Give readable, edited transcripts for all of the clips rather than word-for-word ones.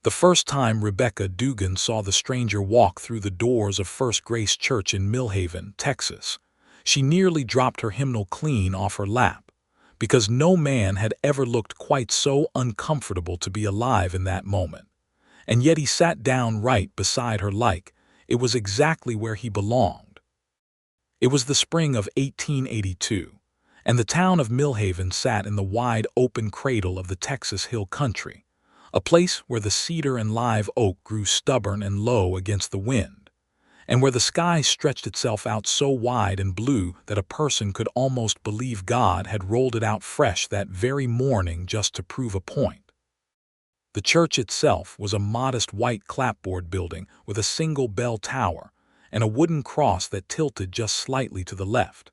The first time Rebecca Dugan saw the stranger walk through the doors of First Grace Church in Millhaven, Texas, she nearly dropped her hymnal clean off her lap, because no man had ever looked quite so uncomfortable to be alive in that moment. And yet he sat down right beside her like it was exactly where he belonged. It was the spring of 1882, and the town of Millhaven sat in the wide open cradle of the Texas Hill Country, a place where the cedar and live oak grew stubborn and low against the wind, and where the sky stretched itself out so wide and blue that a person could almost believe God had rolled it out fresh that very morning just to prove a point. The church itself was a modest white clapboard building with a single bell tower and a wooden cross that tilted just slightly to the left,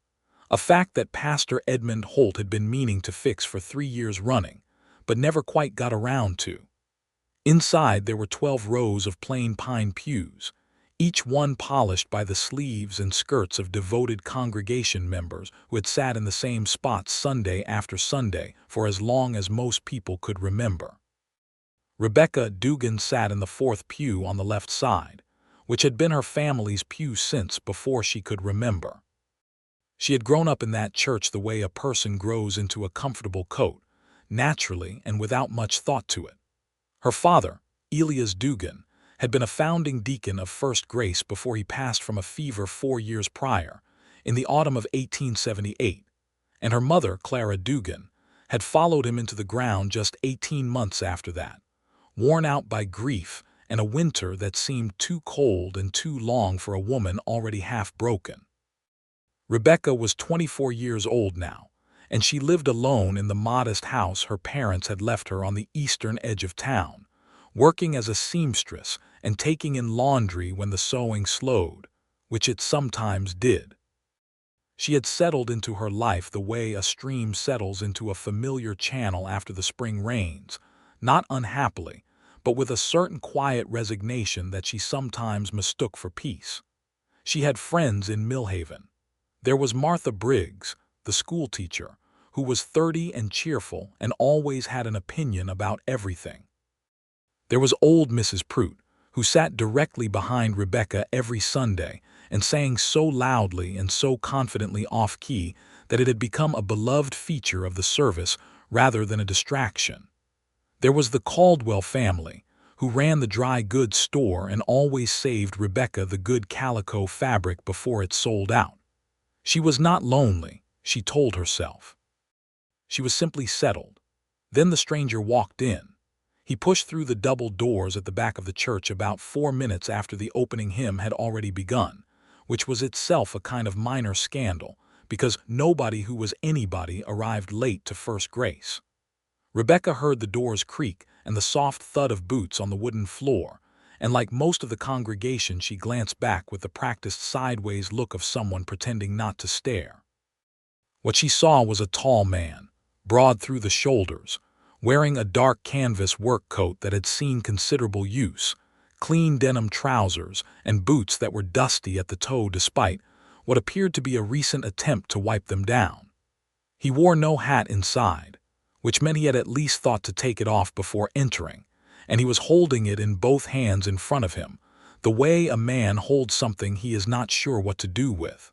a fact that Pastor Edmund Holt had been meaning to fix for 3 years running, but never quite got around to. Inside there were 12 rows of plain pine pews, each one polished by the sleeves and skirts of devoted congregation members who had sat in the same spots Sunday after Sunday for as long as most people could remember. Rebecca Dugan sat in the 4th pew on the left side, which had been her family's pew since before she could remember. She had grown up in that church the way a person grows into a comfortable coat, naturally and without much thought to it. Her father, Elias Dugan, had been a founding deacon of First Grace before he passed from a fever 4 years prior, in the autumn of 1878, and her mother, Clara Dugan, had followed him into the ground just 18 months after that, worn out by grief and a winter that seemed too cold and too long for a woman already half broken. Rebecca was 24 years old now, and she lived alone in the modest house her parents had left her on the eastern edge of town, working as a seamstress and taking in laundry when the sewing slowed, which it sometimes did. She had settled into her life the way a stream settles into a familiar channel after the spring rains, not unhappily, but with a certain quiet resignation that she sometimes mistook for peace. She had friends in Millhaven. There was Martha Briggs, the schoolteacher, who was 30 and cheerful and always had an opinion about everything. There was old Mrs. Prout, who sat directly behind Rebecca every Sunday and sang so loudly and so confidently off-key that it had become a beloved feature of the service rather than a distraction. There was the Caldwell family, who ran the dry goods store and always saved Rebecca the good calico fabric before it sold out. She was not lonely, she told herself. She was simply settled. Then the stranger walked in. He pushed through the double doors at the back of the church about 4 minutes after the opening hymn had already begun, which was itself a kind of minor scandal, because nobody who was anybody arrived late to First Grace. Rebecca heard the doors creak and the soft thud of boots on the wooden floor, and like most of the congregation she glanced back with the practiced sideways look of someone pretending not to stare. What she saw was a tall man, broad through the shoulders, wearing a dark canvas work coat that had seen considerable use, clean denim trousers, and boots that were dusty at the toe despite what appeared to be a recent attempt to wipe them down. He wore no hat inside, which meant he had at least thought to take it off before entering, and he was holding it in both hands in front of him, the way a man holds something he is not sure what to do with.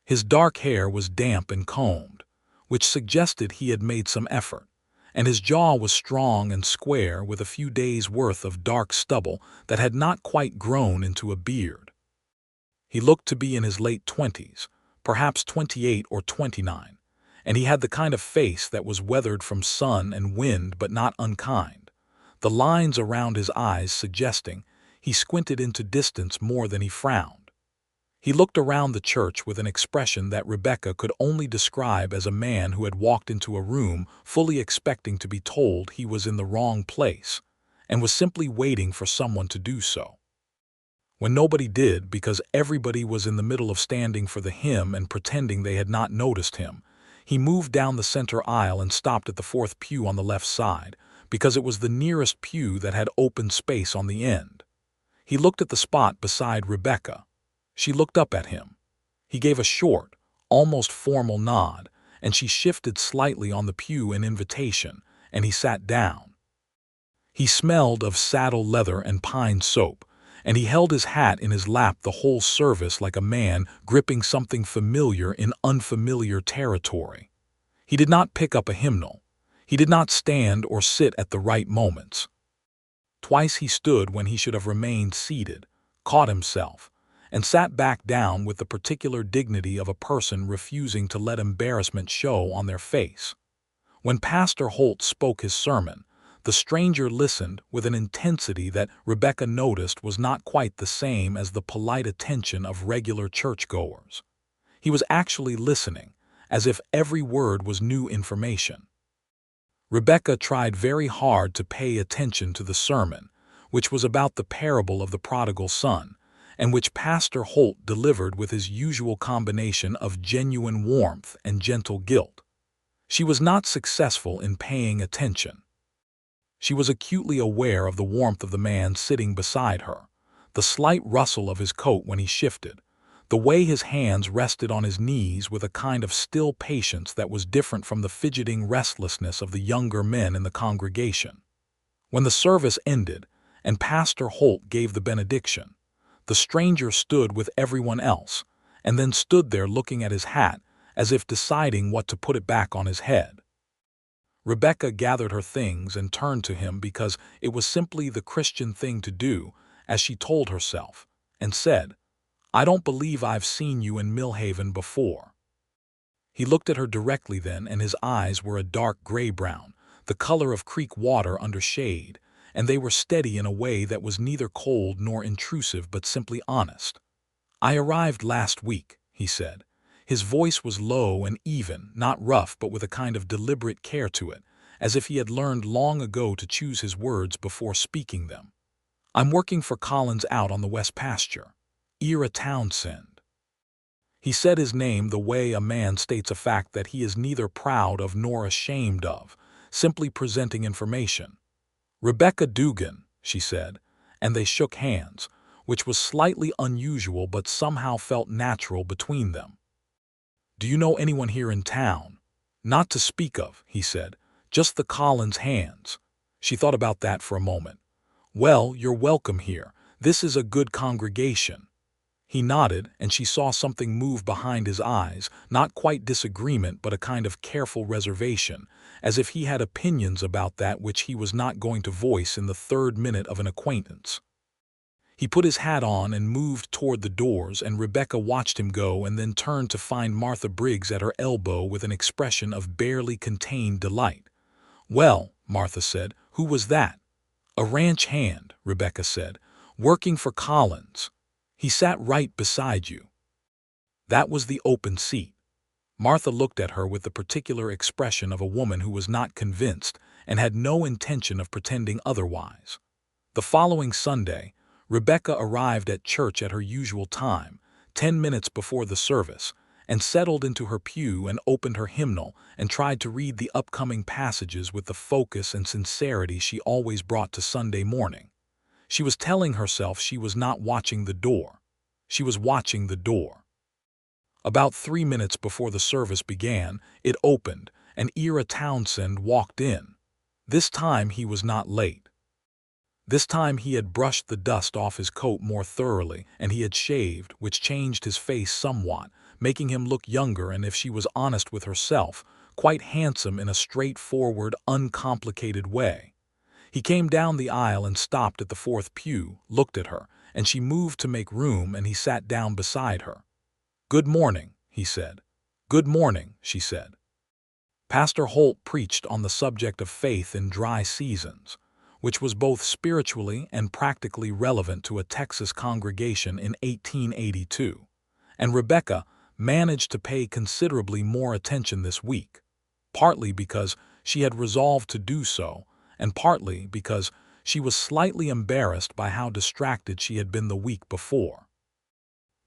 His dark hair was damp and combed, which suggested he had made some effort, and his jaw was strong and square with a few days' worth of dark stubble that had not quite grown into a beard. He looked to be in his late 20s, perhaps 28 or 29, and he had the kind of face that was weathered from sun and wind but not unkind, the lines around his eyes suggesting he squinted into distance more than he frowned. He looked around the church with an expression that Rebecca could only describe as a man who had walked into a room fully expecting to be told he was in the wrong place, and was simply waiting for someone to do so. When nobody did, because everybody was in the middle of standing for the hymn and pretending they had not noticed him, he moved down the center aisle and stopped at the 4th pew on the left side, because it was the nearest pew that had open space on the end. He looked at the spot beside Rebecca. She looked up at him. He gave a short, almost formal nod, and she shifted slightly on the pew in invitation, and he sat down. He smelled of saddle leather and pine soap, and he held his hat in his lap the whole service like a man gripping something familiar in unfamiliar territory. He did not pick up a hymnal. He did not stand or sit at the right moments. Twice he stood when he should have remained seated, caught himself, and sat back down with the particular dignity of a person refusing to let embarrassment show on their face. When Pastor Holt spoke his sermon, the stranger listened with an intensity that Rebecca noticed was not quite the same as the polite attention of regular churchgoers. He was actually listening, as if every word was new information. Rebecca tried very hard to pay attention to the sermon, which was about the parable of the prodigal son, and which Pastor Holt delivered with his usual combination of genuine warmth and gentle guilt. She was not successful in paying attention. She was acutely aware of the warmth of the man sitting beside her, the slight rustle of his coat when he shifted, the way his hands rested on his knees with a kind of still patience that was different from the fidgeting restlessness of the younger men in the congregation. When the service ended and Pastor Holt gave the benediction, the stranger stood with everyone else and then stood there looking at his hat as if deciding what to put it back on his head. Rebecca gathered her things and turned to him because it was simply the Christian thing to do, as she told herself, and said, "I don't believe I've seen you in Millhaven before." He looked at her directly then, and his eyes were a dark gray-brown, the color of creek water under shade, and they were steady in a way that was neither cold nor intrusive but simply honest. "I arrived last week," he said. His voice was low and even, not rough but with a kind of deliberate care to it, as if he had learned long ago to choose his words before speaking them. "I'm working for Collins out on the West Pasture. Ira Townsend." He said his name the way a man states a fact that he is neither proud of nor ashamed of, simply presenting information. "Rebecca Dugan," she said, and they shook hands, which was slightly unusual but somehow felt natural between them. "Do you know anyone here in town?" "Not to speak of," he said, "just the Collins hands." She thought about that for a moment. "Well, you're welcome here. This is a good congregation." He nodded, and she saw something move behind his eyes, not quite disagreement but a kind of careful reservation, as if he had opinions about that which he was not going to voice in the third minute of an acquaintance. He put his hat on and moved toward the doors, and Rebecca watched him go and then turned to find Martha Briggs at her elbow with an expression of barely contained delight. "Well," Martha said, "who was that?" "A ranch hand," Rebecca said, "working for Collins. He sat right beside you." That was the open seat. Martha looked at her with the particular expression of a woman who was not convinced and had no intention of pretending otherwise. The following Sunday, Rebecca arrived at church at her usual time, 10 minutes before the service, and settled into her pew and opened her hymnal and tried to read the upcoming passages with the focus and sincerity she always brought to Sunday morning. She was telling herself she was not watching the door. She was watching the door. About 3 minutes before the service began, it opened, and Ira Townsend walked in. This time he was not late. This time he had brushed the dust off his coat more thoroughly, and he had shaved, which changed his face somewhat, making him look younger and, if she was honest with herself, quite handsome in a straightforward, uncomplicated way. He came down the aisle and stopped at the fourth pew, looked at her, and she moved to make room, and he sat down beside her. "Good morning," he said. "Good morning," she said. Pastor Holt preached on the subject of faith in dry seasons, which was both spiritually and practically relevant to a Texas congregation in 1882, and Rebecca managed to pay considerably more attention this week, partly because she had resolved to do so, and partly because she was slightly embarrassed by how distracted she had been the week before.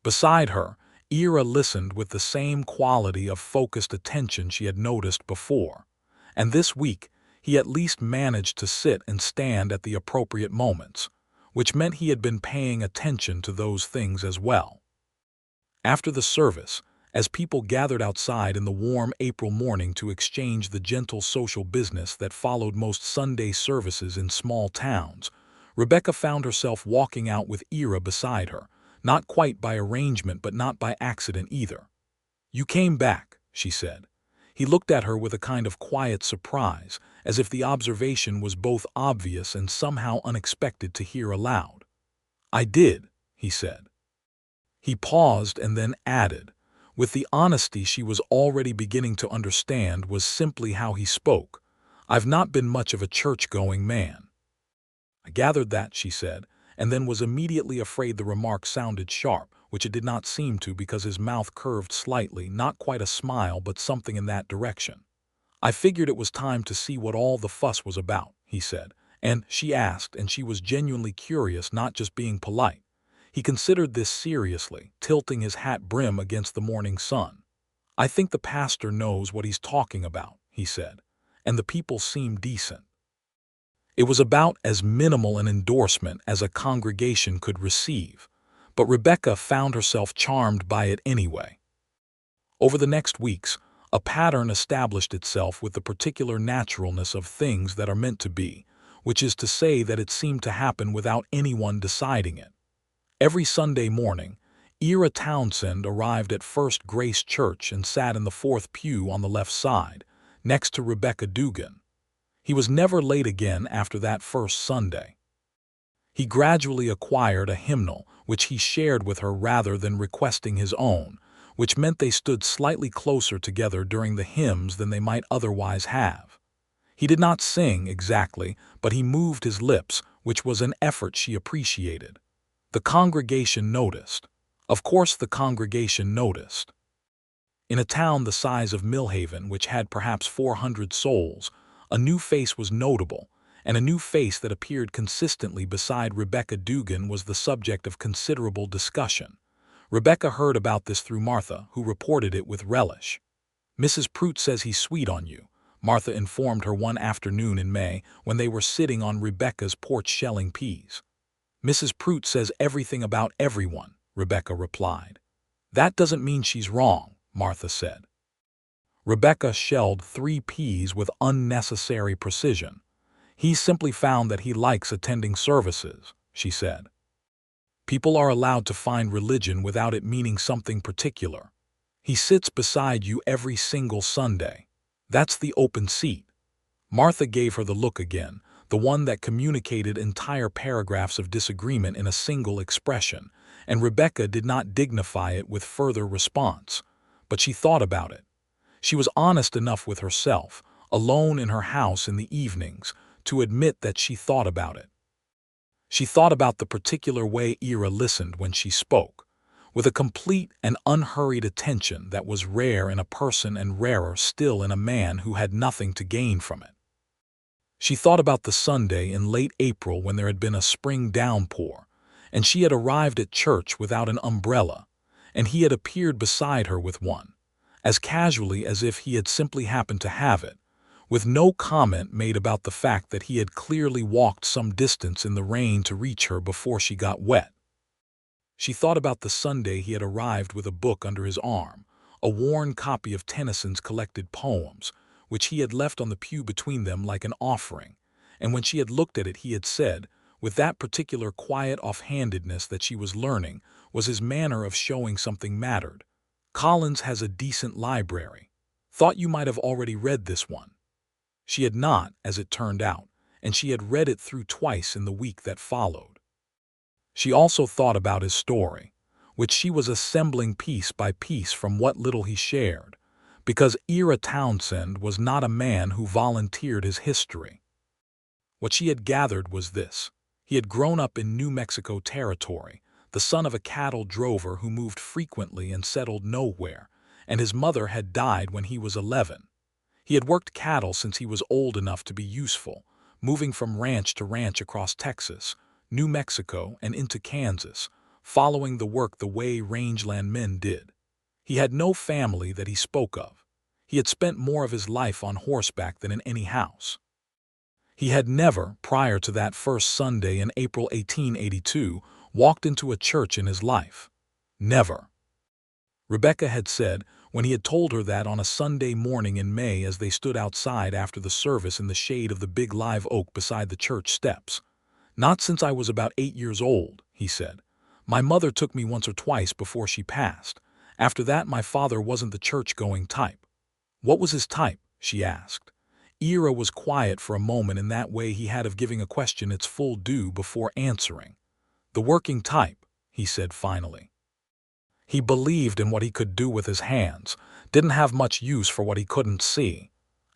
Beside her, Ira listened with the same quality of focused attention she had noticed before, and this week he at least managed to sit and stand at the appropriate moments, which meant he had been paying attention to those things as well. After the service, As people gathered outside in the warm April morning to exchange the gentle social business that followed most Sunday services in small towns, Rebecca found herself walking out with Ira beside her, not quite by arrangement but not by accident either. "You came back," she said. He looked at her with a kind of quiet surprise, as if the observation was both obvious and somehow unexpected to hear aloud. "I did," he said. He paused and then added, with the honesty she was already beginning to understand was simply how he spoke, "I've not been much of a church-going man." "I gathered that," she said, and then was immediately afraid the remark sounded sharp, which it did not seem to because his mouth curved slightly, not quite a smile but something in that direction. "I figured it was time to see what all the fuss was about," he said, and she asked, and she was genuinely curious, not just being polite. He considered this seriously, tilting his hat brim against the morning sun. "I think the pastor knows what he's talking about," he said, "and the people seem decent." It was about as minimal an endorsement as a congregation could receive, but Rebecca found herself charmed by it anyway. Over the next weeks, a pattern established itself with the particular naturalness of things that are meant to be, which is to say that it seemed to happen without anyone deciding it. Every Sunday morning, Ira Townsend arrived at First Grace Church and sat in the fourth pew on the left side, next to Rebecca Dugan. He was never late again after that first Sunday. He gradually acquired a hymnal, which he shared with her rather than requesting his own, which meant they stood slightly closer together during the hymns than they might otherwise have. He did not sing exactly, but he moved his lips, which was an effort she appreciated. The congregation noticed. Of course the congregation noticed. In a town the size of Millhaven, which had perhaps 400 souls, a new face was notable, and a new face that appeared consistently beside Rebecca Dugan was the subject of considerable discussion. Rebecca heard about this through Martha, who reported it with relish. "Mrs. Prout says he's sweet on you," Martha informed her one afternoon in May when they were sitting on Rebecca's porch shelling peas. "Mrs. Prout says everything about everyone," Rebecca replied. "That doesn't mean she's wrong," Martha said. Rebecca shelled 3 peas with unnecessary precision. "He simply found that he likes attending services," she said. "People are allowed to find religion without it meaning something particular. He sits beside you every single Sunday. That's the open seat." Martha gave her the look again, the one that communicated entire paragraphs of disagreement in a single expression, and Rebecca did not dignify it with further response. But she thought about it. She was honest enough with herself, alone in her house in the evenings, to admit that she thought about it. She thought about the particular way Ira listened when she spoke, with a complete and unhurried attention that was rare in a person and rarer still in a man who had nothing to gain from it. She thought about the Sunday in late April when there had been a spring downpour, and she had arrived at church without an umbrella, and he had appeared beside her with one, as casually as if he had simply happened to have it, with no comment made about the fact that he had clearly walked some distance in the rain to reach her before she got wet. She thought about the Sunday he had arrived with a book under his arm, a worn copy of Tennyson's collected poems, which he had left on the pew between them like an offering, and when she had looked at it he had said, with that particular quiet offhandedness that she was learning was his manner of showing something mattered, "Collins has a decent library. Thought you might have already read this one." She had not, as it turned out, and she had read it through twice in the week that followed. She also thought about his story, which she was assembling piece by piece from what little he shared, because Ira Townsend was not a man who volunteered his history. What she had gathered was this: he had grown up in New Mexico territory, the son of a cattle drover who moved frequently and settled nowhere, and his mother had died when he was 11. He had worked cattle since he was old enough to be useful, moving from ranch to ranch across Texas, New Mexico, and into Kansas, following the work the way rangeland men did. He had no family that he spoke of. He had spent more of his life on horseback than in any house. He had never, prior to that first Sunday in April 1882, walked into a church in his life. Never. Rebecca had said when he had told her that on a Sunday morning in May as they stood outside after the service in the shade of the big live oak beside the church steps. "Not since I was about 8 years old," he said. "My mother took me once or twice before she passed. After that my father wasn't the church-going type." "What was his type?" she asked. Ira was quiet for a moment in that way he had of giving a question its full due before answering. "The working type," he said finally. "He believed in what he could do with his hands, didn't have much use for what he couldn't see."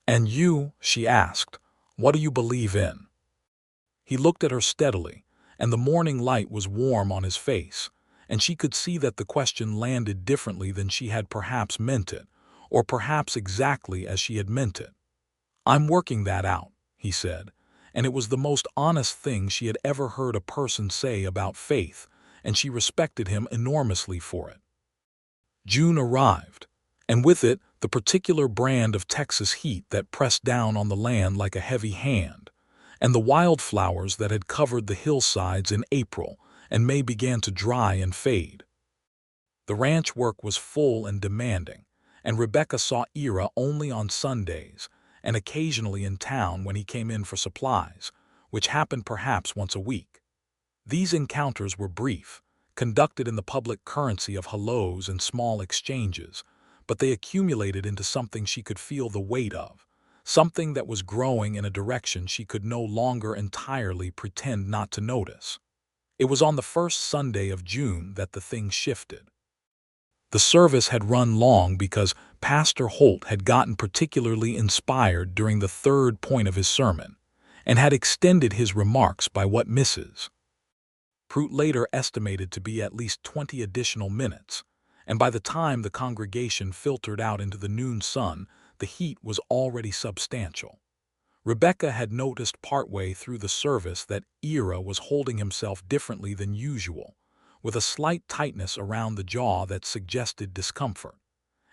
"And you," she asked, "what do you believe in?" He looked at her steadily, and the morning light was warm on his face, and she could see that the question landed differently than she had perhaps meant it, or perhaps exactly as she had meant it. "I'm working that out," he said, and it was the most honest thing she had ever heard a person say about faith, and she respected him enormously for it. June arrived, and with it the particular brand of Texas heat that pressed down on the land like a heavy hand, and the wildflowers that had covered the hillsides in April and May began to dry and fade. The ranch work was full and demanding, and Rebecca saw Ira only on Sundays and occasionally in town when he came in for supplies, which happened perhaps once a week. These encounters were brief, conducted in the public currency of hellos and small exchanges, but they accumulated into something she could feel the weight of, something that was growing in a direction she could no longer entirely pretend not to notice. It was on the first Sunday of June that the thing shifted. The service had run long because Pastor Holt had gotten particularly inspired during the third point of his sermon, and had extended his remarks by what Mrs. Pruitt later estimated to be at least 20 additional minutes, and by the time the congregation filtered out into the noon sun, the heat was already substantial. Rebecca had noticed partway through the service that Ira was holding himself differently than usual, with a slight tightness around the jaw that suggested discomfort,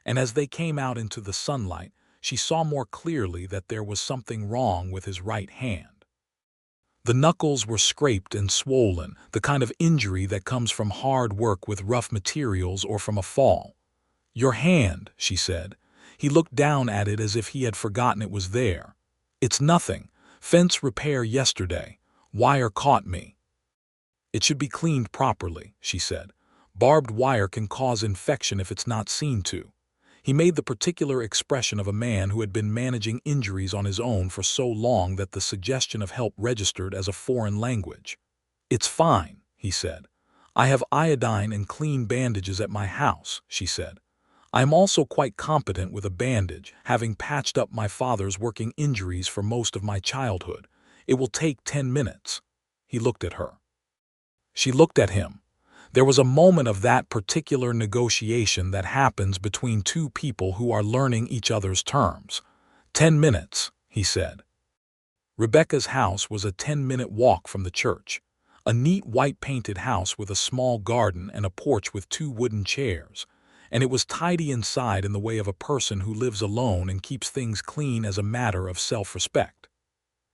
and as they came out into the sunlight, she saw more clearly that there was something wrong with his right hand. The knuckles were scraped and swollen, the kind of injury that comes from hard work with rough materials or from a fall. "Your hand," she said. He looked down at it as if he had forgotten it was there. "It's nothing. Fence repair yesterday. Wire caught me." "It should be cleaned properly," she said. "Barbed wire can cause infection if it's not seen to." He made the particular expression of a man who had been managing injuries on his own for so long that the suggestion of help registered as a foreign language. "It's fine," he said. "I have iodine and clean bandages at my house," she said. "I am also quite competent with a bandage, having patched up my father's working injuries for most of my childhood. It will take 10 minutes." He looked at her. She looked at him. There was a moment of that particular negotiation that happens between two people who are learning each other's terms. 10 minutes, he said. Rebecca's house was a 10-minute walk from the church. A neat white-painted house with a small garden and a porch with 2 wooden chairs. And it was tidy inside in the way of a person who lives alone and keeps things clean as a matter of self-respect.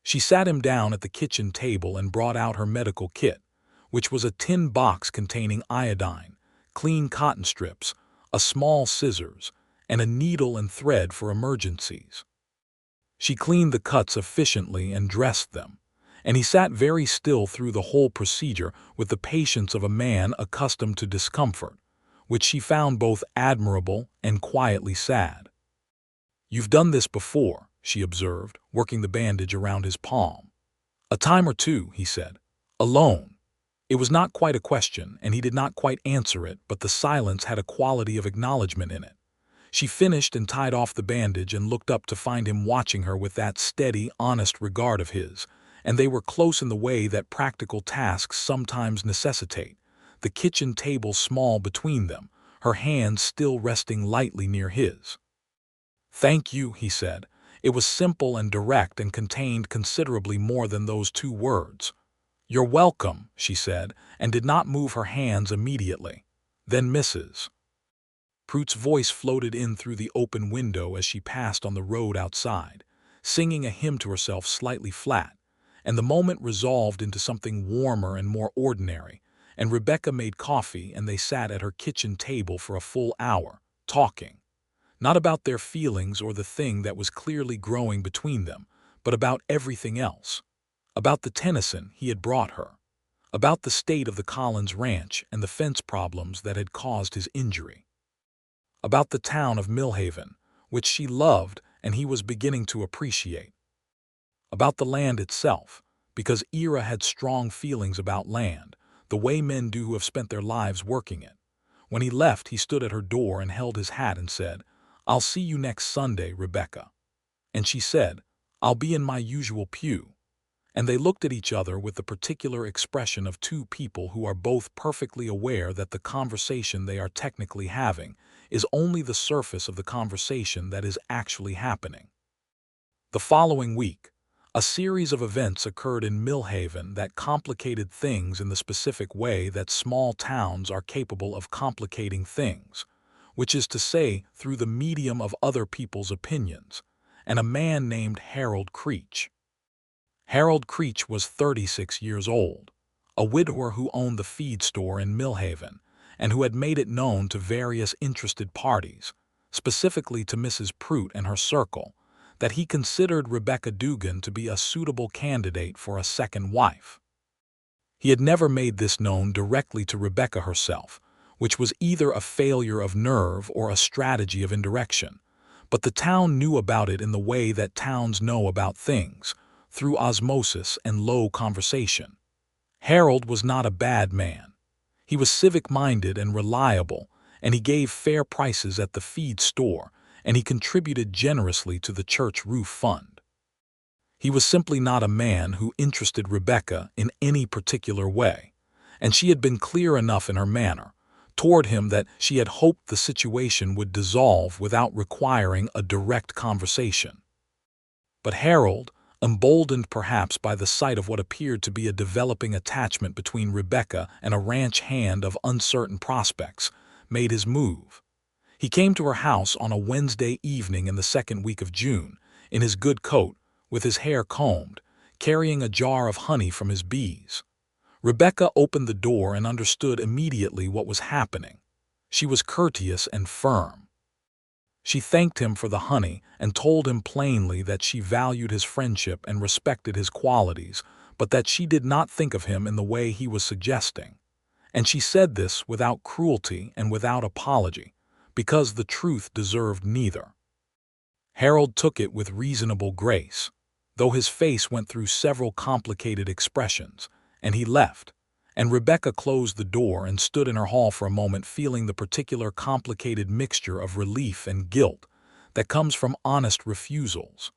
She sat him down at the kitchen table and brought out her medical kit, which was a tin box containing iodine, clean cotton strips, a small scissors, and a needle and thread for emergencies. She cleaned the cuts efficiently and dressed them, and he sat very still through the whole procedure with the patience of a man accustomed to discomfort, which she found both admirable and quietly sad. "You've done this before," she observed, working the bandage around his palm. "A time or two," he said. "Alone." It was not quite a question, and he did not quite answer it, but the silence had a quality of acknowledgment in it. She finished and tied off the bandage and looked up to find him watching her with that steady, honest regard of his, and they were close in the way that practical tasks sometimes necessitate, the kitchen table small between them, her hands still resting lightly near his. "Thank you," he said. It was simple and direct and contained considerably more than those 2 words. "You're welcome," she said, and did not move her hands immediately. Then Mrs. Pruitt's voice floated in through the open window as she passed on the road outside, singing a hymn to herself slightly flat, and the moment resolved into something warmer and more ordinary, and Rebecca made coffee and they sat at her kitchen table for a full hour, talking. Not about their feelings or the thing that was clearly growing between them, but about everything else. About the Tennyson he had brought her. About the state of the Collins ranch and the fence problems that had caused his injury. About the town of Millhaven, which she loved and he was beginning to appreciate. About the land itself, because Ira had strong feelings about land, the way men do who have spent their lives working it. When he left, he stood at her door and held his hat and said, "I'll see you next Sunday, Rebecca." And she said, "I'll be in my usual pew." And they looked at each other with the particular expression of two people who are both perfectly aware that the conversation they are technically having is only the surface of the conversation that is actually happening. The following week, a series of events occurred in Millhaven that complicated things in the specific way that small towns are capable of complicating things, which is to say, through the medium of other people's opinions, and a man named Harold Creech. Harold Creech was 36 years old, a widower who owned the feed store in Millhaven, and who had made it known to various interested parties, specifically to Mrs. Prout and her circle, that he considered Rebecca Dugan to be a suitable candidate for a second wife. He had never made this known directly to Rebecca herself, which was either a failure of nerve or a strategy of indirection, but the town knew about it in the way that towns know about things, through osmosis and low conversation. Harold was not a bad man. He was civic-minded and reliable, and he gave fair prices at the feed store, and he contributed generously to the church roof fund. He was simply not a man who interested Rebecca in any particular way, and she had been clear enough in her manner toward him that she had hoped the situation would dissolve without requiring a direct conversation. But Harold, emboldened perhaps by the sight of what appeared to be a developing attachment between Rebecca and a ranch hand of uncertain prospects, made his move. He came to her house on a Wednesday evening in the second week of June, in his good coat, with his hair combed, carrying a jar of honey from his bees. Rebecca opened the door and understood immediately what was happening. She was courteous and firm. She thanked him for the honey and told him plainly that she valued his friendship and respected his qualities, but that she did not think of him in the way he was suggesting. And she said this without cruelty and without apology, because the truth deserved neither. Harold took it with reasonable grace, though his face went through several complicated expressions, and he left, and Rebecca closed the door and stood in her hall for a moment feeling the particular complicated mixture of relief and guilt that comes from honest refusals.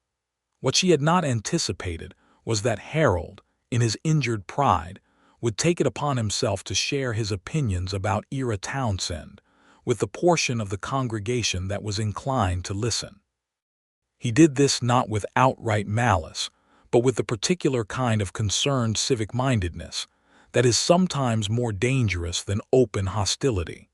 What she had not anticipated was that Harold, in his injured pride, would take it upon himself to share his opinions about Ira Townsend with the portion of the congregation that was inclined to listen. He did this not with outright malice, but with the particular kind of concerned civic-mindedness that is sometimes more dangerous than open hostility.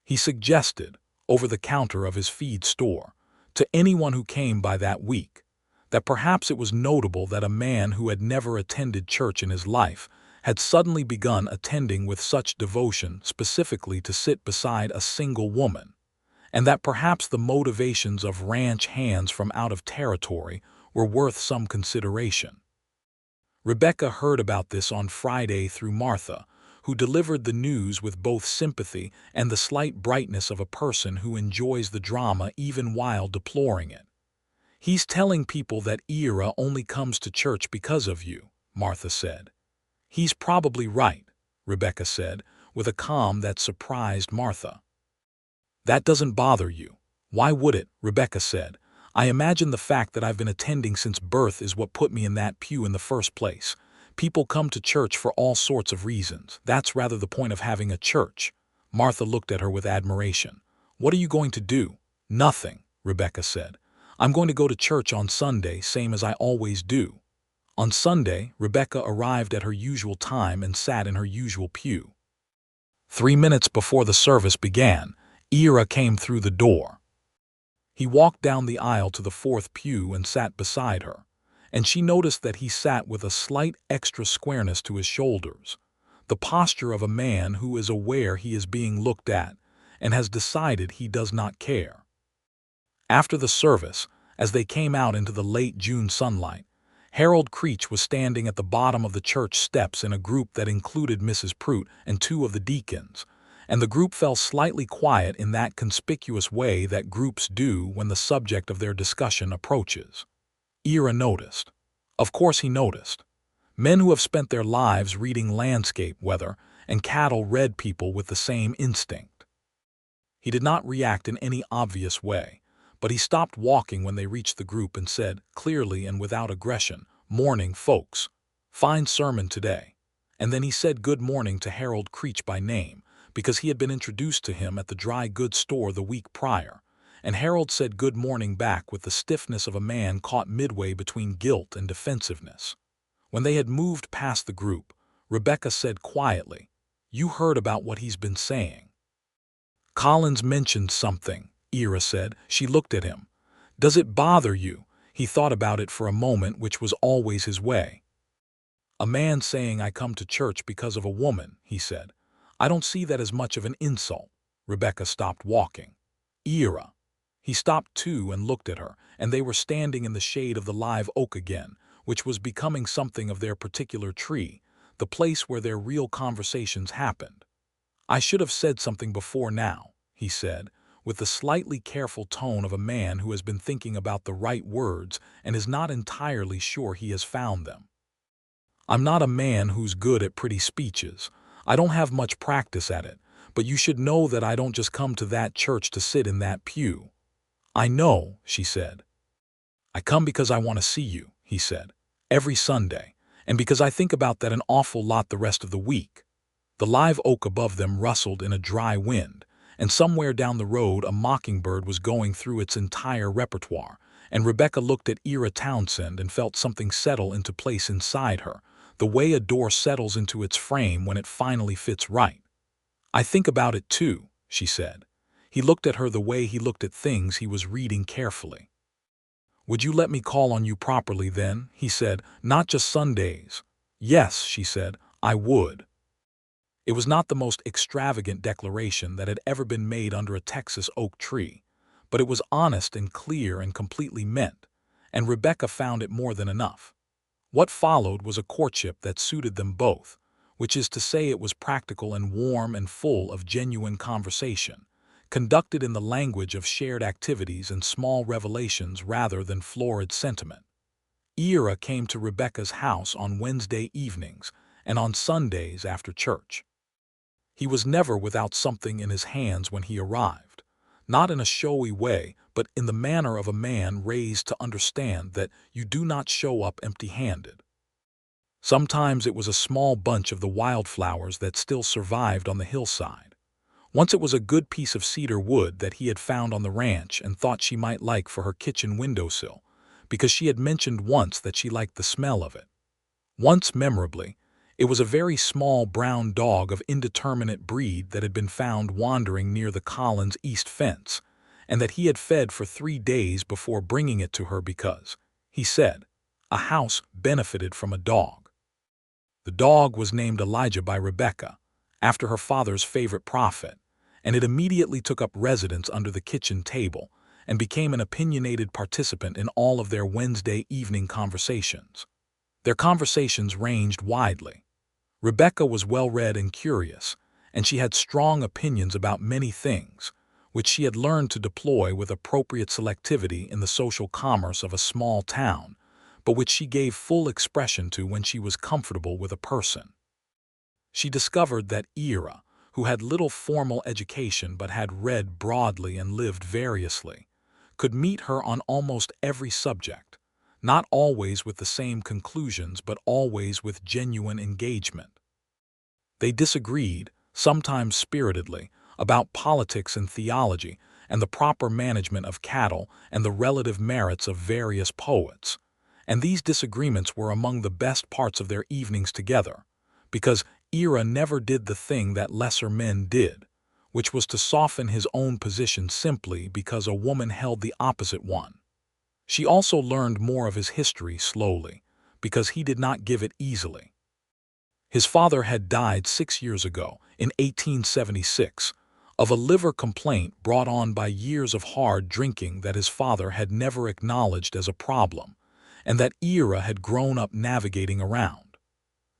He suggested, over the counter of his feed store, to anyone who came by that week, that perhaps it was notable that a man who had never attended church in his life had suddenly begun attending with such devotion specifically to sit beside a single woman, and that perhaps the motivations of ranch hands from out of territory were worth some consideration. Rebecca heard about this on Friday through Martha, who delivered the news with both sympathy and the slight brightness of a person who enjoys the drama even while deploring it. "He's telling people that Ira only comes to church because of you," Martha said. "He's probably right," Rebecca said, with a calm that surprised Martha. "That doesn't bother you. Why would it?" Rebecca said. "I imagine the fact that I've been attending since birth is what put me in that pew in the first place. People come to church for all sorts of reasons. That's rather the point of having a church." Martha looked at her with admiration. "What are you going to do?" "Nothing," Rebecca said. "I'm going to go to church on Sunday, same as I always do." On Sunday, Rebecca arrived at her usual time and sat in her usual pew. 3 minutes before the service began, Ira came through the door. He walked down the aisle to the fourth pew and sat beside her, and she noticed that he sat with a slight extra squareness to his shoulders, the posture of a man who is aware he is being looked at and has decided he does not care. After the service, as they came out into the late June sunlight, Harold Creech was standing at the bottom of the church steps in a group that included Mrs. Prout and two of the deacons, and the group fell slightly quiet in that conspicuous way that groups do when the subject of their discussion approaches. Ira noticed. Of course he noticed. Men who have spent their lives reading landscape weather and cattle read people with the same instinct. He did not react in any obvious way, but he stopped walking when they reached the group and said, clearly and without aggression, "Morning, folks. Fine sermon today." And then he said good morning to Harold Creech by name, because he had been introduced to him at the dry goods store the week prior, and Harold said good morning back with the stiffness of a man caught midway between guilt and defensiveness. When they had moved past the group, Rebecca said quietly, "You heard about what he's been saying." "Collins mentioned something," Ira said. She looked at him. "Does it bother you?" He thought about it for a moment, which was always his way. "A man saying I come to church because of a woman," he said. "I don't see that as much of an insult." Rebecca stopped walking. "Ira." He stopped too and looked at her, and they were standing in the shade of the live oak again, which was becoming something of their particular tree, the place where their real conversations happened. "I should have said something before now," he said, with the slightly careful tone of a man who has been thinking about the right words and is not entirely sure he has found them. "I'm not a man who's good at pretty speeches. I don't have much practice at it, but you should know that I don't just come to that church to sit in that pew." "I know," she said. "I come because I want to see you," he said, "every Sunday, and because I think about that an awful lot the rest of the week." The live oak above them rustled in a dry wind, and somewhere down the road a mockingbird was going through its entire repertoire, and Rebecca looked at Ira Townsend and felt something settle into place inside her, the way a door settles into its frame when it finally fits right. "I think about it too," she said. He looked at her the way he looked at things he was reading carefully. "Would you let me call on you properly then?" he said. "Not just Sundays." "Yes," she said, "I would." It was not the most extravagant declaration that had ever been made under a Texas oak tree, but it was honest and clear and completely meant, and Rebecca found it more than enough. What followed was a courtship that suited them both, which is to say it was practical and warm and full of genuine conversation, conducted in the language of shared activities and small revelations rather than florid sentiment. Ira came to Rebecca's house on Wednesday evenings and on Sundays after church. He was never without something in his hands when he arrived, not in a showy way, but in the manner of a man raised to understand that you do not show up empty-handed. Sometimes it was a small bunch of the wildflowers that still survived on the hillside. Once it was a good piece of cedar wood that he had found on the ranch and thought she might like for her kitchen windowsill, because she had mentioned once that she liked the smell of it. Once, memorably, it was a very small brown dog of indeterminate breed that had been found wandering near the Collins east fence, and that he had fed for 3 days before bringing it to her because, he said, a house benefited from a dog. The dog was named Elijah by Rebecca, after her father's favorite prophet, and it immediately took up residence under the kitchen table and became an opinionated participant in all of their Wednesday evening conversations. Their conversations ranged widely. Rebecca was well-read and curious, and she had strong opinions about many things, which she had learned to deploy with appropriate selectivity in the social commerce of a small town, but which she gave full expression to when she was comfortable with a person. She discovered that Ira, who had little formal education but had read broadly and lived variously, could meet her on almost every subject, not always with the same conclusions but always with genuine engagement. They disagreed, sometimes spiritedly, about politics and theology and the proper management of cattle and the relative merits of various poets, and these disagreements were among the best parts of their evenings together, because Ira never did the thing that lesser men did, which was to soften his own position simply because a woman held the opposite one. She also learned more of his history slowly, because he did not give it easily. His father had died 6 years ago, in 1876, of a liver complaint brought on by years of hard drinking that his father had never acknowledged as a problem, and that Ira had grown up navigating around.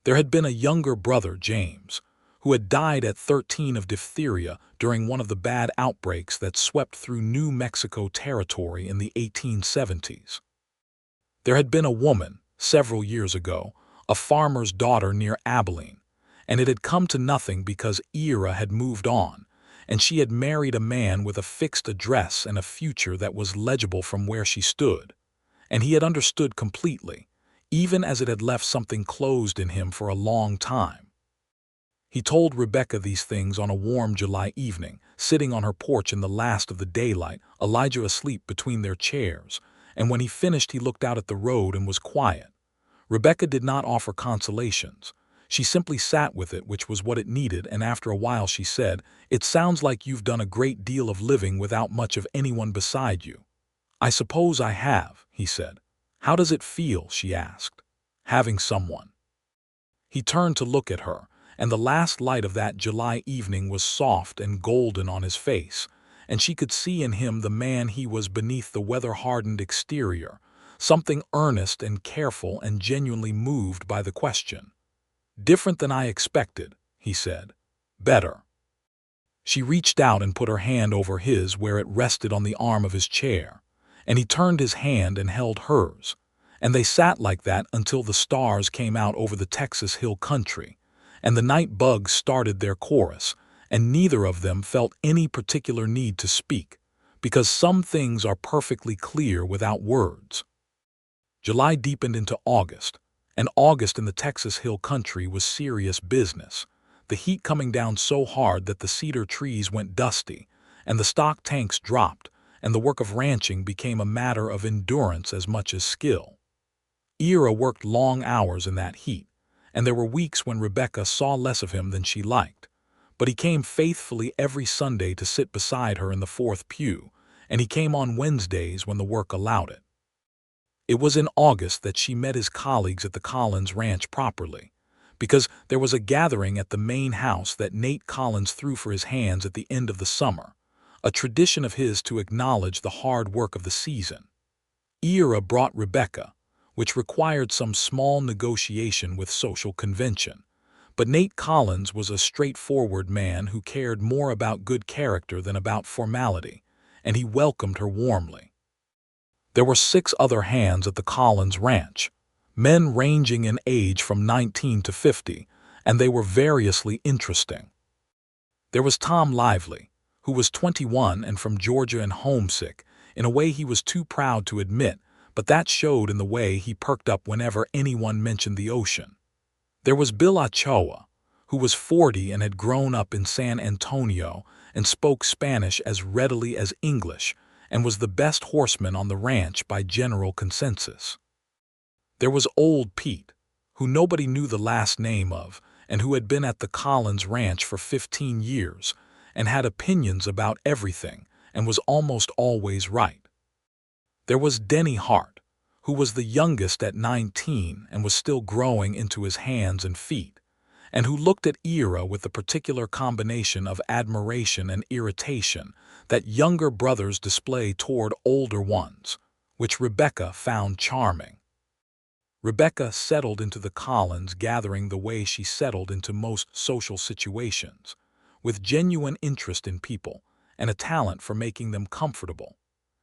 There had been a younger brother, James, who had died at 13 of diphtheria during one of the bad outbreaks that swept through New Mexico territory in the 1870s. There had been a woman, several years ago, a farmer's daughter near Abilene, and it had come to nothing because Ira had moved on, and she had married a man with a fixed address and a future that was legible from where she stood, and he had understood completely, even as it had left something closed in him for a long time. He told Rebecca these things on a warm July evening, sitting on her porch in the last of the daylight, Elijah asleep between their chairs, and when he finished he looked out at the road and was quiet. Rebecca did not offer consolations. She simply sat with it, which was what it needed, and after a while she said, "It sounds like you've done a great deal of living without much of anyone beside you." "I suppose I have," he said. "How does it feel?" she asked. "Having someone." He turned to look at her, and the last light of that July evening was soft and golden on his face, and she could see in him the man he was beneath the weather-hardened exterior, something earnest and careful and genuinely moved by the question. "Different than I expected," he said. "Better." She reached out and put her hand over his where it rested on the arm of his chair, and he turned his hand and held hers, and they sat like that until the stars came out over the Texas hill country, and the night bugs started their chorus, and neither of them felt any particular need to speak, because some things are perfectly clear without words. July deepened into August, and August in the Texas hill country was serious business, the heat coming down so hard that the cedar trees went dusty, and the stock tanks dropped, and the work of ranching became a matter of endurance as much as skill. Ira worked long hours in that heat, and there were weeks when Rebecca saw less of him than she liked, but he came faithfully every Sunday to sit beside her in the fourth pew, and he came on Wednesdays when the work allowed it. It was in August that she met his colleagues at the Collins Ranch properly, because there was a gathering at the main house that Nate Collins threw for his hands at the end of the summer, a tradition of his to acknowledge the hard work of the season. Ira brought Rebecca, which required some small negotiation with social convention, but Nate Collins was a straightforward man who cared more about good character than about formality, and he welcomed her warmly. There were 6 other hands at the Collins Ranch, men ranging in age from 19 to 50, and they were variously interesting. There was Tom Lively, who was 21 and from Georgia and homesick, in a way he was too proud to admit, but that showed in the way he perked up whenever anyone mentioned the ocean. There was Bill Ochoa, who was 40 and had grown up in San Antonio and spoke Spanish as readily as English, and was the best horseman on the ranch by general consensus. There was Old Pete, who nobody knew the last name of, and who had been at the Collins Ranch for 15 years, and had opinions about everything, and was almost always right. There was Denny Hart, who was the youngest at 19 and was still growing into his hands and feet, and who looked at Ira with the particular combination of admiration and irritation that younger brothers display toward older ones, which Rebecca found charming. Rebecca settled into the Collins gathering the way she settled into most social situations, with genuine interest in people and a talent for making them comfortable.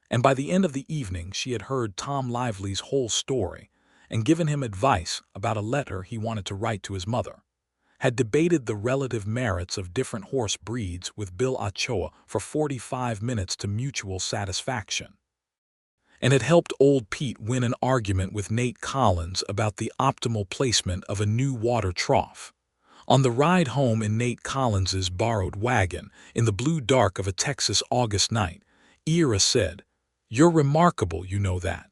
And by the end of the evening she had heard Tom Lively's whole story and given him advice about a letter he wanted to write to his mother, had debated the relative merits of different horse breeds with Bill Ochoa for 45 minutes to mutual satisfaction, and had helped Old Pete win an argument with Nate Collins about the optimal placement of a new water trough. On the ride home in Nate Collins's borrowed wagon, in the blue dark of a Texas August night, Ira said, "You're remarkable, you know that."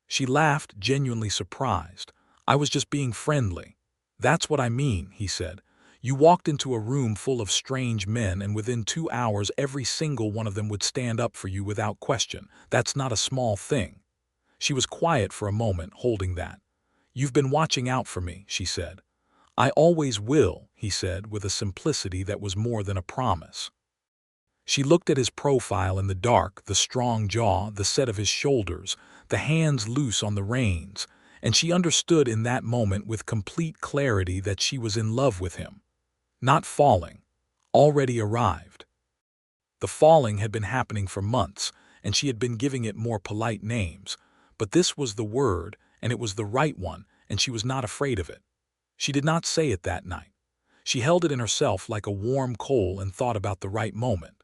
She laughed, genuinely surprised. "I was just being friendly." "That's what I mean," he said. "You walked into a room full of strange men, and within 2 hours every single one of them would stand up for you without question. That's not a small thing." She was quiet for a moment, holding that. "You've been watching out for me," she said. "I always will," he said with a simplicity that was more than a promise. She looked at his profile in the dark, the strong jaw, the set of his shoulders, the hands loose on the reins, and she understood in that moment with complete clarity that she was in love with him. Not falling. Already arrived. The falling had been happening for months, and she had been giving it more polite names, but this was the word, and it was the right one, and she was not afraid of it. She did not say it that night. She held it in herself like a warm coal and thought about the right moment.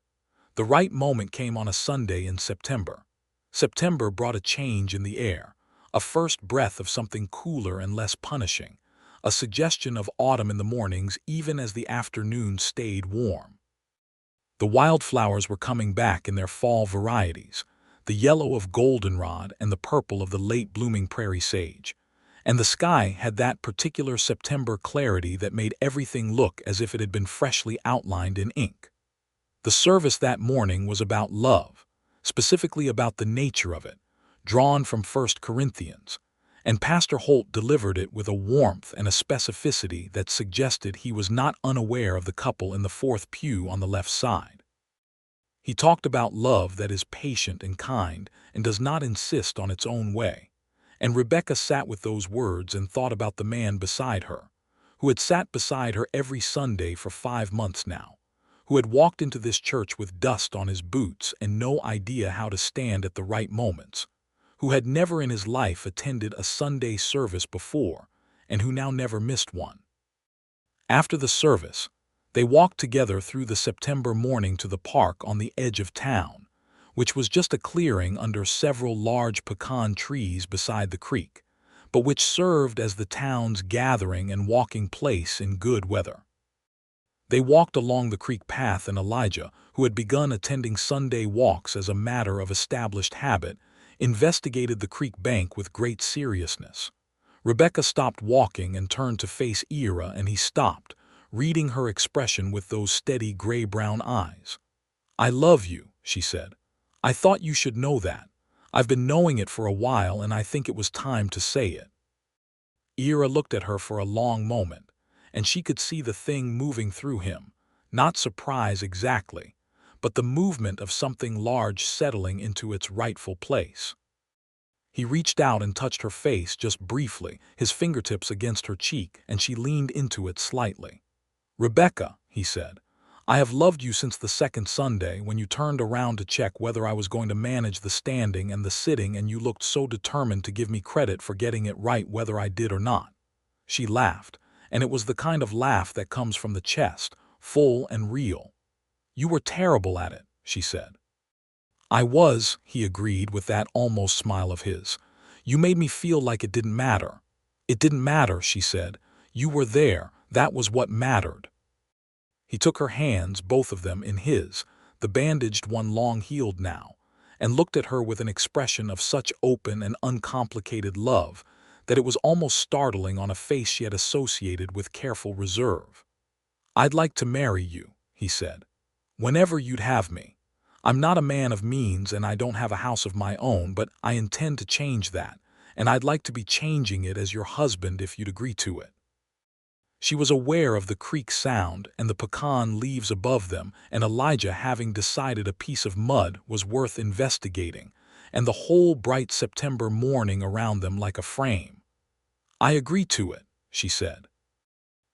The right moment came on a Sunday in September. September brought a change in the air, a first breath of something cooler and less punishing, a suggestion of autumn in the mornings even as the afternoon stayed warm. The wildflowers were coming back in their fall varieties, the yellow of goldenrod and the purple of the late-blooming prairie sage. And the sky had that particular September clarity that made everything look as if it had been freshly outlined in ink. The service that morning was about love, specifically about the nature of it, drawn from 1 Corinthians, and Pastor Holt delivered it with a warmth and a specificity that suggested he was not unaware of the couple in the fourth pew on the left side. He talked about love that is patient and kind and does not insist on its own way, and Rebecca sat with those words and thought about the man beside her, who had sat beside her every Sunday for 5 months now, who had walked into this church with dust on his boots and no idea how to stand at the right moments, who had never in his life attended a Sunday service before, and who now never missed one. After the service, they walked together through the September morning to the park on the edge of town, which was just a clearing under several large pecan trees beside the creek, but which served as the town's gathering and walking place in good weather. They walked along the creek path, and Elijah, who had begun attending Sunday walks as a matter of established habit, investigated the creek bank with great seriousness. Rebecca stopped walking and turned to face Ira, and he stopped, reading her expression with those steady gray-brown eyes. "I love you," she said. "I thought you should know that. I've been knowing it for a while, and I think it was time to say it." Ira looked at her for a long moment, and she could see the thing moving through him, not surprise exactly, but the movement of something large settling into its rightful place. He reached out and touched her face just briefly, his fingertips against her cheek, and she leaned into it slightly. "Rebecca," he said, "I have loved you since the second Sunday when you turned around to check whether I was going to manage the standing and the sitting, and you looked so determined to give me credit for getting it right whether I did or not." She laughed, and it was the kind of laugh that comes from the chest, full and real. "You were terrible at it," she said. "I was," he agreed with that almost smile of his. "You made me feel like it didn't matter." "It didn't matter," she said. "You were there. That was what mattered." He took her hands, both of them, in his, the bandaged one long-healed now, and looked at her with an expression of such open and uncomplicated love that it was almost startling on a face she had associated with careful reserve. "I'd like to marry you," he said. "Whenever you'd have me. I'm not a man of means and I don't have a house of my own, but I intend to change that, and I'd like to be changing it as your husband if you'd agree to it." She was aware of the creek sound and the pecan leaves above them, and Elijah having decided a piece of mud was worth investigating, and the whole bright September morning around them like a frame. "I agree to it," she said.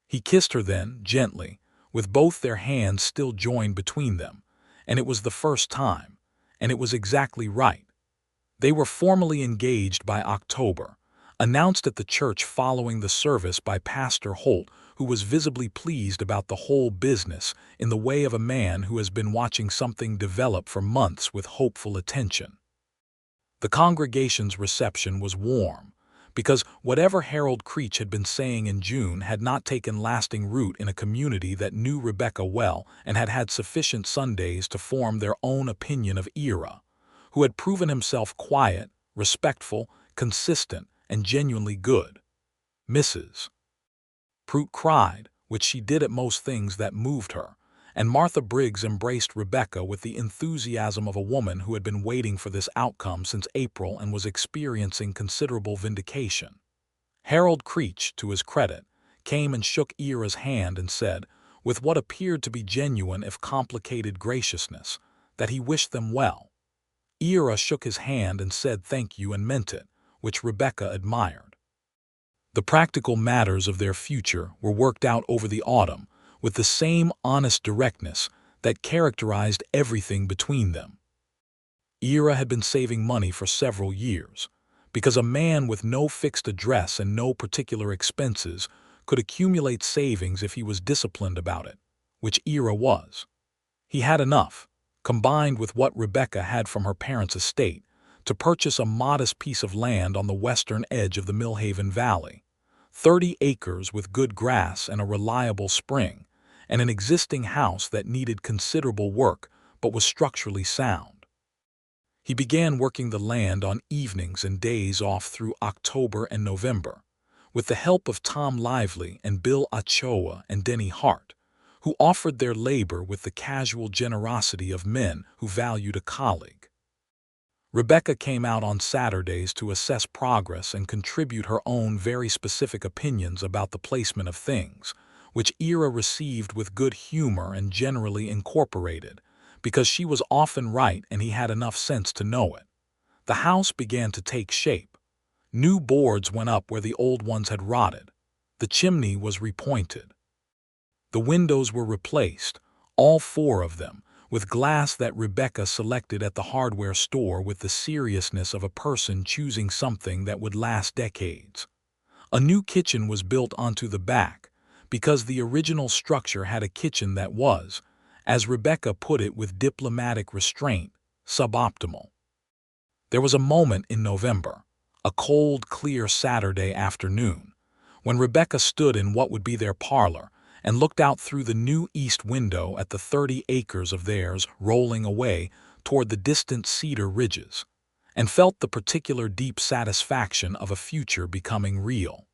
He kissed her then, gently, with both their hands still joined between them, and it was the first time, and it was exactly right. They were formally engaged by October, announced at the church following the service by Pastor Holt, who was visibly pleased about the whole business in the way of a man who has been watching something develop for months with hopeful attention. The congregation's reception was warm, because whatever Harold Creech had been saying in June had not taken lasting root in a community that knew Rebecca well and had had sufficient Sundays to form their own opinion of Ira, who had proven himself quiet, respectful, consistent, and genuinely good. Mrs. Pruitt cried, which she did at most things that moved her, and Martha Briggs embraced Rebecca with the enthusiasm of a woman who had been waiting for this outcome since April and was experiencing considerable vindication. Harold Creech, to his credit, came and shook Ira's hand and said, with what appeared to be genuine if complicated graciousness, that he wished them well. Ira shook his hand and said thank you and meant it, which Rebecca admired. The practical matters of their future were worked out over the autumn with the same honest directness that characterized everything between them. Ira had been saving money for several years, because a man with no fixed address and no particular expenses could accumulate savings if he was disciplined about it, which Ira was. He had enough, combined with what Rebecca had from her parents' estate, to purchase a modest piece of land on the western edge of the Millhaven Valley, 30 acres with good grass and a reliable spring, and an existing house that needed considerable work but was structurally sound. He began working the land on evenings and days off through October and November, with the help of Tom Lively and Bill Ochoa and Denny Hart, who offered their labor with the casual generosity of men who valued a colleague. Rebecca came out on Saturdays to assess progress and contribute her own very specific opinions about the placement of things, which Ira received with good humor and generally incorporated, because she was often right and he had enough sense to know it. The house began to take shape. New boards went up where the old ones had rotted. The chimney was repointed. The windows were replaced, all 4 of them, with glass that Rebecca selected at the hardware store with the seriousness of a person choosing something that would last decades. A new kitchen was built onto the back, because the original structure had a kitchen that was, as Rebecca put it with diplomatic restraint, suboptimal. There was a moment in November, a cold, clear Saturday afternoon, when Rebecca stood in what would be their parlor and looked out through the new east window at the 30 acres of theirs rolling away toward the distant cedar ridges, and felt the particular deep satisfaction of a future becoming real.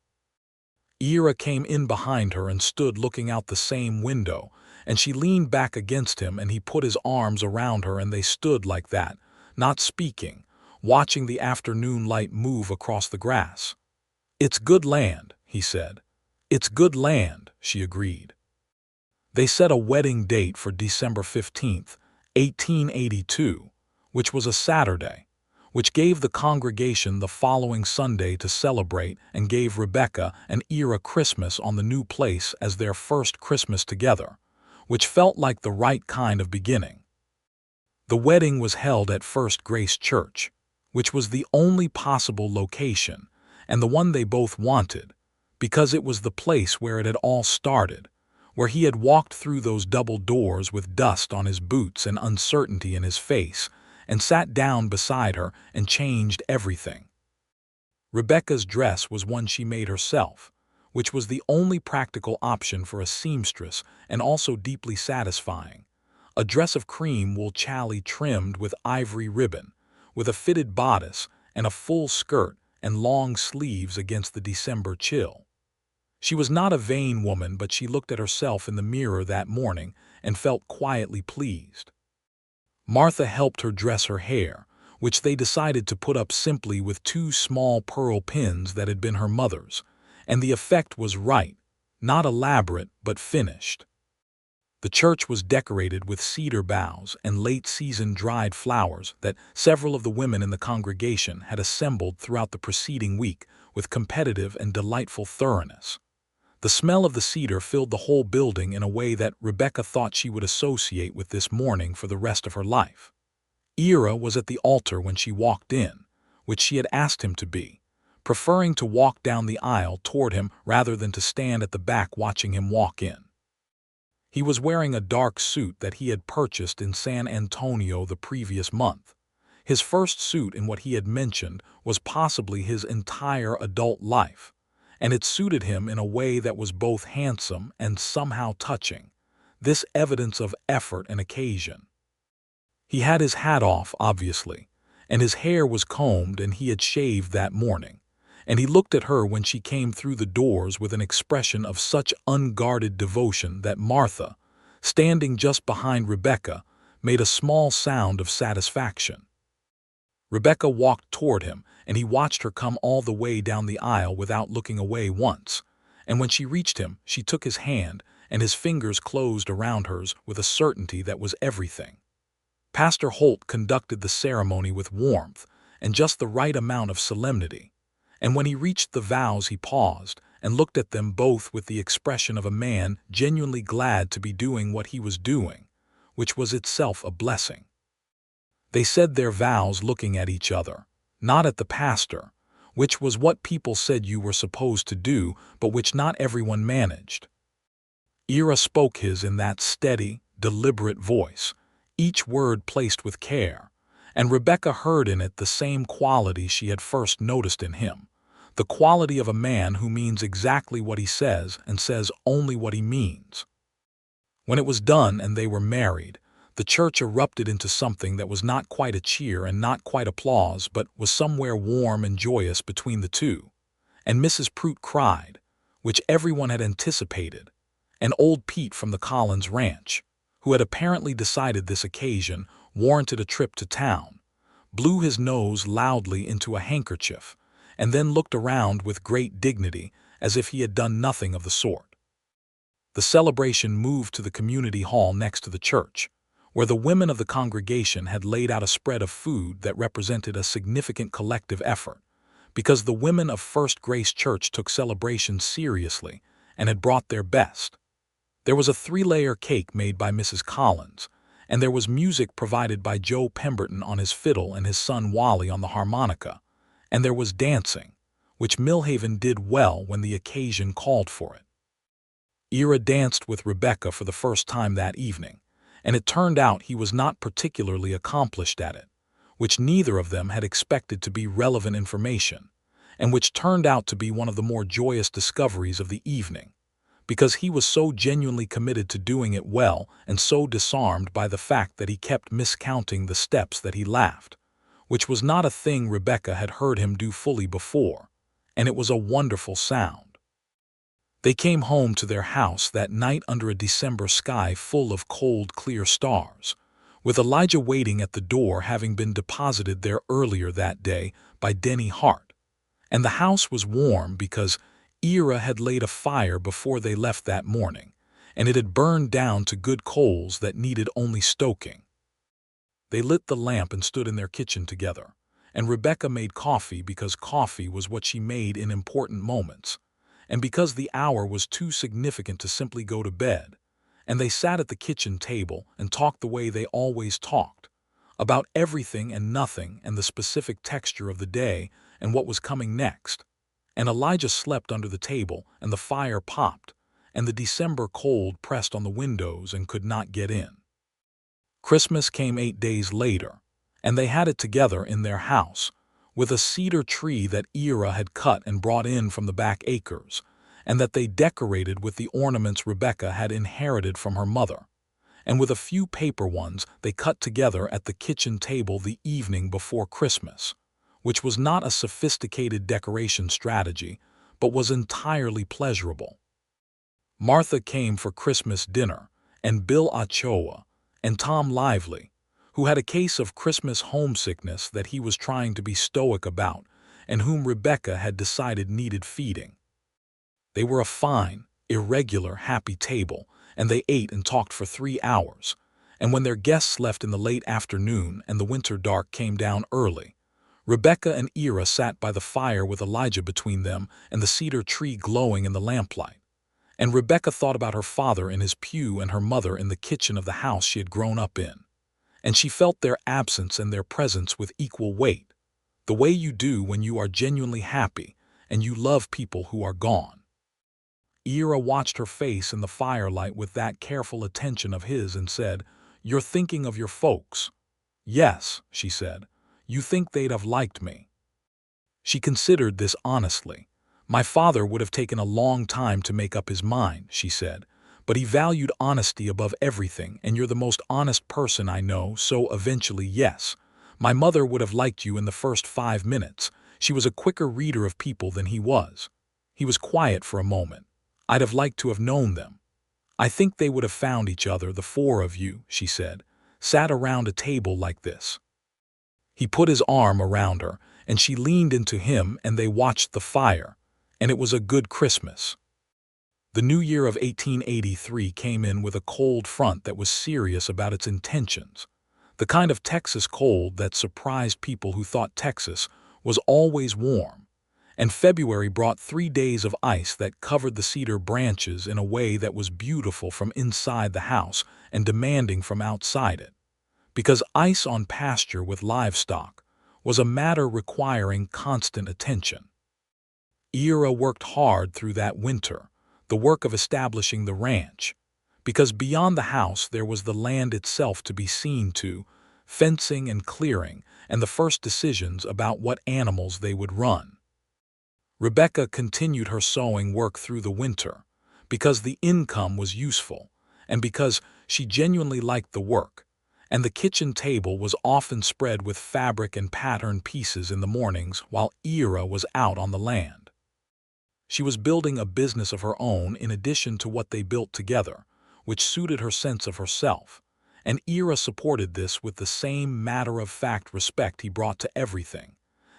Ira came in behind her and stood looking out the same window, and she leaned back against him and he put his arms around her and they stood like that, not speaking, watching the afternoon light move across the grass. "It's good land," he said. "It's good land," she agreed. They set a wedding date for December 15th, 1882, which was a Saturday, which gave the congregation the following Sunday to celebrate and gave Rebecca and Ira Christmas on the new place as their first Christmas together, which felt like the right kind of beginning. The wedding was held at First Grace Church, which was the only possible location and the one they both wanted, because it was the place where it had all started, where he had walked through those double doors with dust on his boots and uncertainty in his face, and sat down beside her and changed everything. Rebecca's dress was one she made herself, which was the only practical option for a seamstress and also deeply satisfying. A dress of cream wool challis trimmed with ivory ribbon, with a fitted bodice and a full skirt and long sleeves against the December chill. She was not a vain woman, but she looked at herself in the mirror that morning and felt quietly pleased. Martha helped her dress her hair, which they decided to put up simply with 2 small pearl pins that had been her mother's, and the effect was right, not elaborate but finished. The church was decorated with cedar boughs and late-season dried flowers that several of the women in the congregation had assembled throughout the preceding week with competitive and delightful thoroughness. The smell of the cedar filled the whole building in a way that Rebecca thought she would associate with this morning for the rest of her life. Ira was at the altar when she walked in, which she had asked him to be, preferring to walk down the aisle toward him rather than to stand at the back watching him walk in. He was wearing a dark suit that he had purchased in San Antonio the previous month. His first suit in what he had mentioned was possibly his entire adult life, and it suited him in a way that was both handsome and somehow touching, this evidence of effort and occasion. He had his hat off, obviously, and his hair was combed and he had shaved that morning, and he looked at her when she came through the doors with an expression of such unguarded devotion that Martha, standing just behind Rebecca, made a small sound of satisfaction. Rebecca walked toward him, and he watched her come all the way down the aisle without looking away once, and when she reached him, she took his hand, and his fingers closed around hers with a certainty that was everything. Pastor Holt conducted the ceremony with warmth and just the right amount of solemnity, and when he reached the vows he paused and looked at them both with the expression of a man genuinely glad to be doing what he was doing, which was itself a blessing. They said their vows looking at each other, not at the pastor, which was what people said you were supposed to do, but which not everyone managed. Ira spoke his in that steady, deliberate voice, each word placed with care, and Rebecca heard in it the same quality she had first noticed in him, the quality of a man who means exactly what he says and says only what he means. When it was done and they were married, the church erupted into something that was not quite a cheer and not quite applause, but was somewhere warm and joyous between the two, and Mrs. Prout cried, which everyone had anticipated, and old Pete from the Collins ranch, who had apparently decided this occasion warranted a trip to town, blew his nose loudly into a handkerchief, and then looked around with great dignity as if he had done nothing of the sort. The celebration moved to the community hall next to the church, where the women of the congregation had laid out a spread of food that represented a significant collective effort, because the women of First Grace Church took celebration seriously and had brought their best. There was a 3-layer cake made by Mrs. Collins, and there was music provided by Joe Pemberton on his fiddle and his son Wally on the harmonica, and there was dancing, which Millhaven did well when the occasion called for it. Ira danced with Rebecca for the first time that evening, and it turned out he was not particularly accomplished at it, which neither of them had expected to be relevant information, and which turned out to be one of the more joyous discoveries of the evening, because he was so genuinely committed to doing it well and so disarmed by the fact that he kept miscounting the steps that he laughed, which was not a thing Rebecca had heard him do fully before, and it was a wonderful sound. They came home to their house that night under a December sky full of cold, clear stars, with Elijah waiting at the door, having been deposited there earlier that day by Denny Hart, and the house was warm because Ira had laid a fire before they left that morning, and it had burned down to good coals that needed only stoking. They lit the lamp and stood in their kitchen together, and Rebecca made coffee because coffee was what she made in important moments, and because the hour was too significant to simply go to bed, and they sat at the kitchen table and talked the way they always talked, about everything and nothing and the specific texture of the day and what was coming next. And Elijah slept under the table, and the fire popped, and the December cold pressed on the windows and could not get in. Christmas came 8 days later, and they had it together in their house, with a cedar tree that Ira had cut and brought in from the back acres, and that they decorated with the ornaments Rebecca had inherited from her mother, and with a few paper ones they cut together at the kitchen table the evening before Christmas, which was not a sophisticated decoration strategy, but was entirely pleasurable. Martha came for Christmas dinner, and Bill Ochoa, and Tom Lively, who had a case of Christmas homesickness that he was trying to be stoic about, and whom Rebecca had decided needed feeding. They were a fine, irregular, happy table, and they ate and talked for 3 hours, and when their guests left in the late afternoon and the winter dark came down early, Rebecca and Ira sat by the fire with Elijah between them and the cedar tree glowing in the lamplight, and Rebecca thought about her father in his pew and her mother in the kitchen of the house she had grown up in, and she felt their absence and their presence with equal weight, the way you do when you are genuinely happy and you love people who are gone. Ira watched her face in the firelight with that careful attention of his and said, "You're thinking of your folks." "Yes," she said. "You think they'd have liked me." She considered this honestly. "My father would have taken a long time to make up his mind," she said, "but he valued honesty above everything, and you're the most honest person I know, so eventually, yes. My mother would have liked you in the first 5 minutes. She was a quicker reader of people than he was." He was quiet for a moment. "I'd have liked to have known them. I think they would have found each other, the 4 of you," she said, "sat around a table like this." He put his arm around her, and she leaned into him, and they watched the fire, and it was a good Christmas. The new year of 1883 came in with a cold front that was serious about its intentions. The kind of Texas cold that surprised people who thought Texas was always warm. And February brought 3 days of ice that covered the cedar branches in a way that was beautiful from inside the house and demanding from outside it. Because ice on pasture with livestock was a matter requiring constant attention. Ira worked hard through that winter, the work of establishing the ranch, because beyond the house there was the land itself to be seen to, fencing and clearing, and the first decisions about what animals they would run. Rebecca continued her sewing work through the winter, because the income was useful, and because she genuinely liked the work, and the kitchen table was often spread with fabric and pattern pieces in the mornings while Ira was out on the land. She was building a business of her own in addition to what they built together, which suited her sense of herself, and Ira supported this with the same matter-of-fact respect he brought to everything,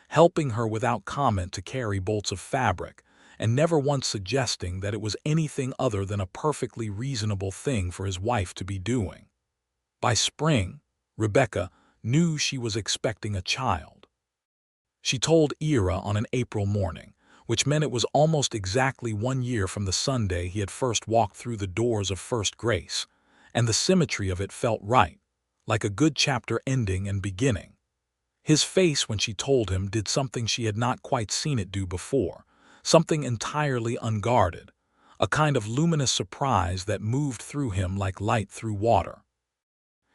helping her without comment to carry bolts of fabric, and never once suggesting that it was anything other than a perfectly reasonable thing for his wife to be doing. By spring, Rebecca knew she was expecting a child. She told Ira on an April morning, which meant it was almost exactly 1 year from the Sunday he had first walked through the doors of First Grace, and the symmetry of it felt right, like a good chapter ending and beginning. His face when she told him did something she had not quite seen it do before, something entirely unguarded, a kind of luminous surprise that moved through him like light through water.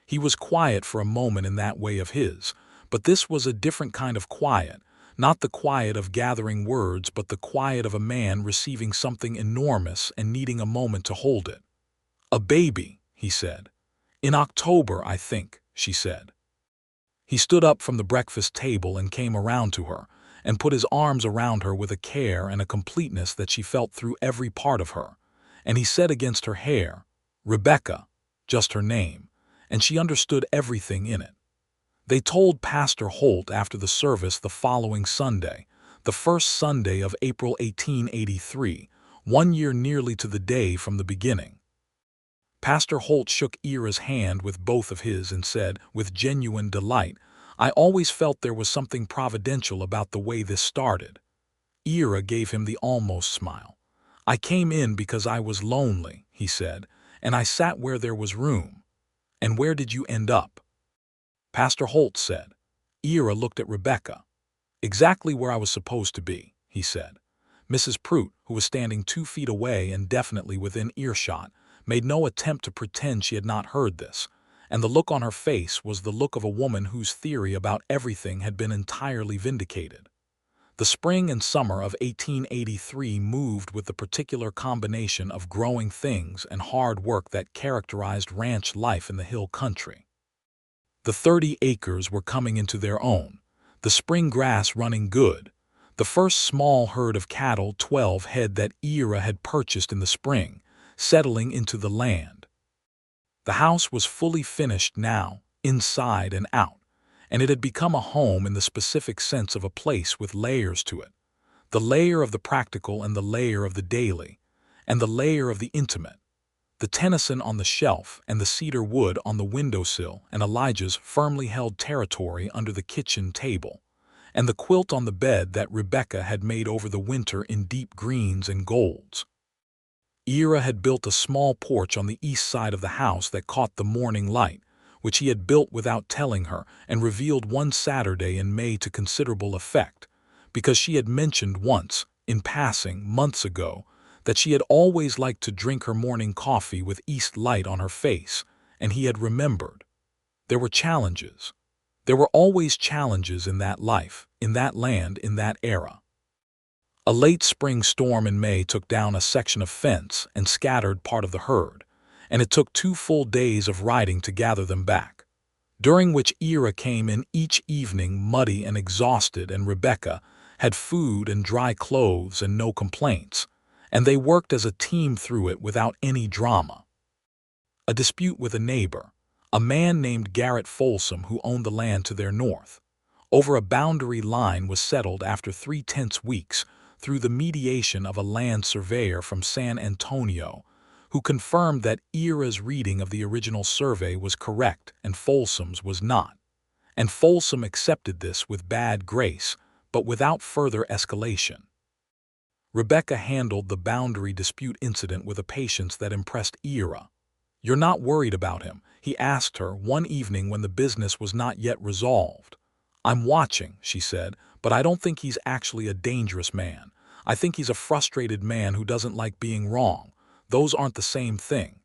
He was quiet for a moment in that way of his, but this was a different kind of quiet, not the quiet of gathering words, but the quiet of a man receiving something enormous and needing a moment to hold it. "A baby," he said. "In October, I think," she said. He stood up from the breakfast table and came around to her, and put his arms around her with a care and a completeness that she felt through every part of her, and he said against her hair, "Rebecca," just her name, and she understood everything in it. They told Pastor Holt after the service the following Sunday, the first Sunday of April 1883, 1 year nearly to the day from the beginning. Pastor Holt shook Ira's hand with both of his and said, with genuine delight, "I always felt there was something providential about the way this started." Ira gave him the almost smile. "I came in because I was lonely," he said, "and I sat where there was room." "And where did you end up?" Pastor Holt said. Ira looked at Rebecca. "Exactly where I was supposed to be," he said. Mrs. Prout, who was standing 2 feet away and definitely within earshot, made no attempt to pretend she had not heard this, and the look on her face was the look of a woman whose theory about everything had been entirely vindicated. The spring and summer of 1883 moved with the particular combination of growing things and hard work that characterized ranch life in the hill country. The 30 acres were coming into their own, the spring grass running good, the first small herd of cattle, 12 head that Ira had purchased in the spring, settling into the land. The house was fully finished now, inside and out, and it had become a home in the specific sense of a place with layers to it, the layer of the practical and the layer of the daily, and the layer of the intimate. The Tennyson on the shelf and the cedar wood on the windowsill and Elijah's firmly held territory under the kitchen table, and the quilt on the bed that Rebecca had made over the winter in deep greens and golds. Ira had built a small porch on the east side of the house that caught the morning light, which he had built without telling her and revealed one Saturday in May to considerable effect, because she had mentioned once, in passing, months ago, that she had always liked to drink her morning coffee with east light on her face, and he had remembered. There were challenges. There were always challenges in that life, in that land, in that era. A late spring storm in May took down a section of fence and scattered part of the herd, and it took 2 full days of riding to gather them back, during which Ira came in each evening muddy and exhausted, and Rebecca had food and dry clothes and no complaints, and they worked as a team through it without any drama. A dispute with a neighbor, a man named Garrett Folsom who owned the land to their north, over a boundary line was settled after 3 tense weeks, through the mediation of a land surveyor from San Antonio, who confirmed that Ira's reading of the original survey was correct and Folsom's was not. And Folsom accepted this with bad grace, but without further escalation. Rebecca handled the boundary dispute incident with a patience that impressed Ira. "You're not worried about him?" he asked her one evening when the business was not yet resolved. "I'm watching," she said, "but I don't think he's actually a dangerous man. I think he's a frustrated man who doesn't like being wrong. Those aren't the same thing."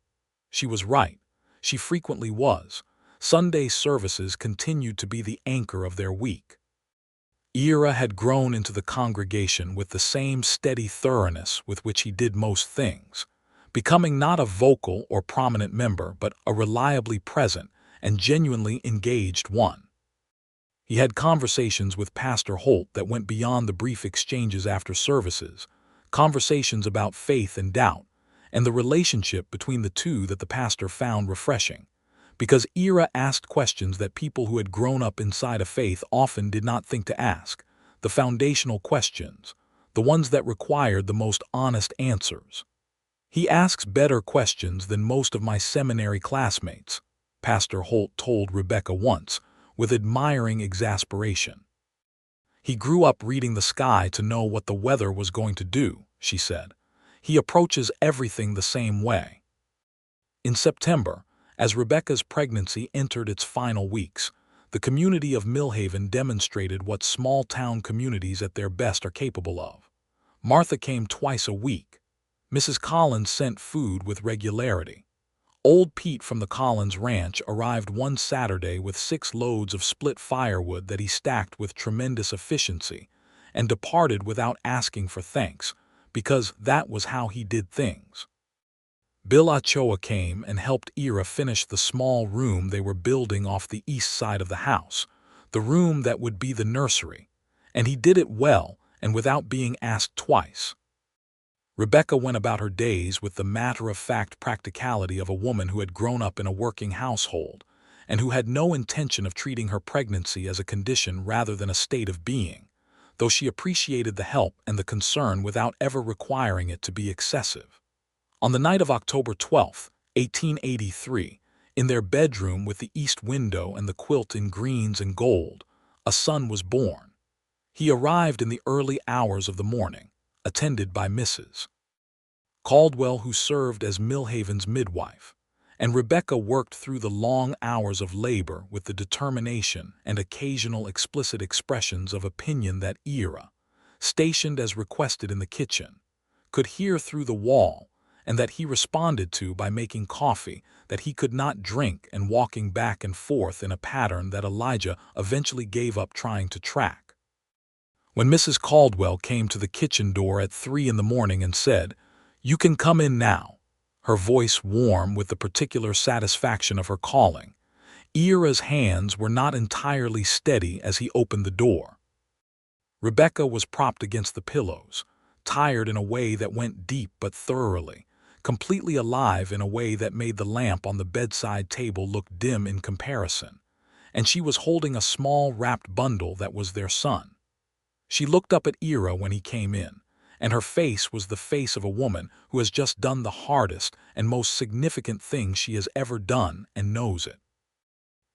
She was right. She frequently was. Sunday services continued to be the anchor of their week. Ira had grown into the congregation with the same steady thoroughness with which he did most things, becoming not a vocal or prominent member, but a reliably present and genuinely engaged one. He had conversations with Pastor Holt that went beyond the brief exchanges after services, conversations about faith and doubt, and the relationship between the two that the pastor found refreshing, because Ira asked questions that people who had grown up inside a faith often did not think to ask, the foundational questions, the ones that required the most honest answers. "He asks better questions than most of my seminary classmates," Pastor Holt told Rebecca once, with admiring exasperation. "He grew up reading the sky to know what the weather was going to do," she said. "He approaches everything the same way." In September, as Rebecca's pregnancy entered its final weeks, the community of Millhaven demonstrated what small-town communities at their best are capable of. Martha came twice a week. Mrs. Collins sent food with regularity. Old Pete from the Collins Ranch arrived one Saturday with 6 loads of split firewood that he stacked with tremendous efficiency, and departed without asking for thanks, because that was how he did things. Bill Ochoa came and helped Ira finish the small room they were building off the east side of the house, the room that would be the nursery, and he did it well and without being asked twice. Rebecca went about her days with the matter-of-fact practicality of a woman who had grown up in a working household, and who had no intention of treating her pregnancy as a condition rather than a state of being, though she appreciated the help and the concern without ever requiring it to be excessive. On the night of October 12, 1883, in their bedroom with the east window and the quilt in greens and gold, a son was born. He arrived in the early hours of the morning, attended by Mrs. Caldwell, who served as Millhaven's midwife, and Rebecca worked through the long hours of labor with the determination and occasional explicit expressions of opinion that Ira, stationed as requested in the kitchen, could hear through the wall, and that he responded to by making coffee that he could not drink and walking back and forth in a pattern that Elijah eventually gave up trying to track. When Mrs. Caldwell came to the kitchen door at 3 in the morning and said, "You can come in now," her voice warm with the particular satisfaction of her calling, Ira's hands were not entirely steady as he opened the door. Rebecca was propped against the pillows, tired in a way that went deep but thoroughly, completely alive in a way that made the lamp on the bedside table look dim in comparison, and she was holding a small wrapped bundle that was their son. She looked up at Ira when he came in, and her face was the face of a woman who has just done the hardest and most significant thing she has ever done and knows it.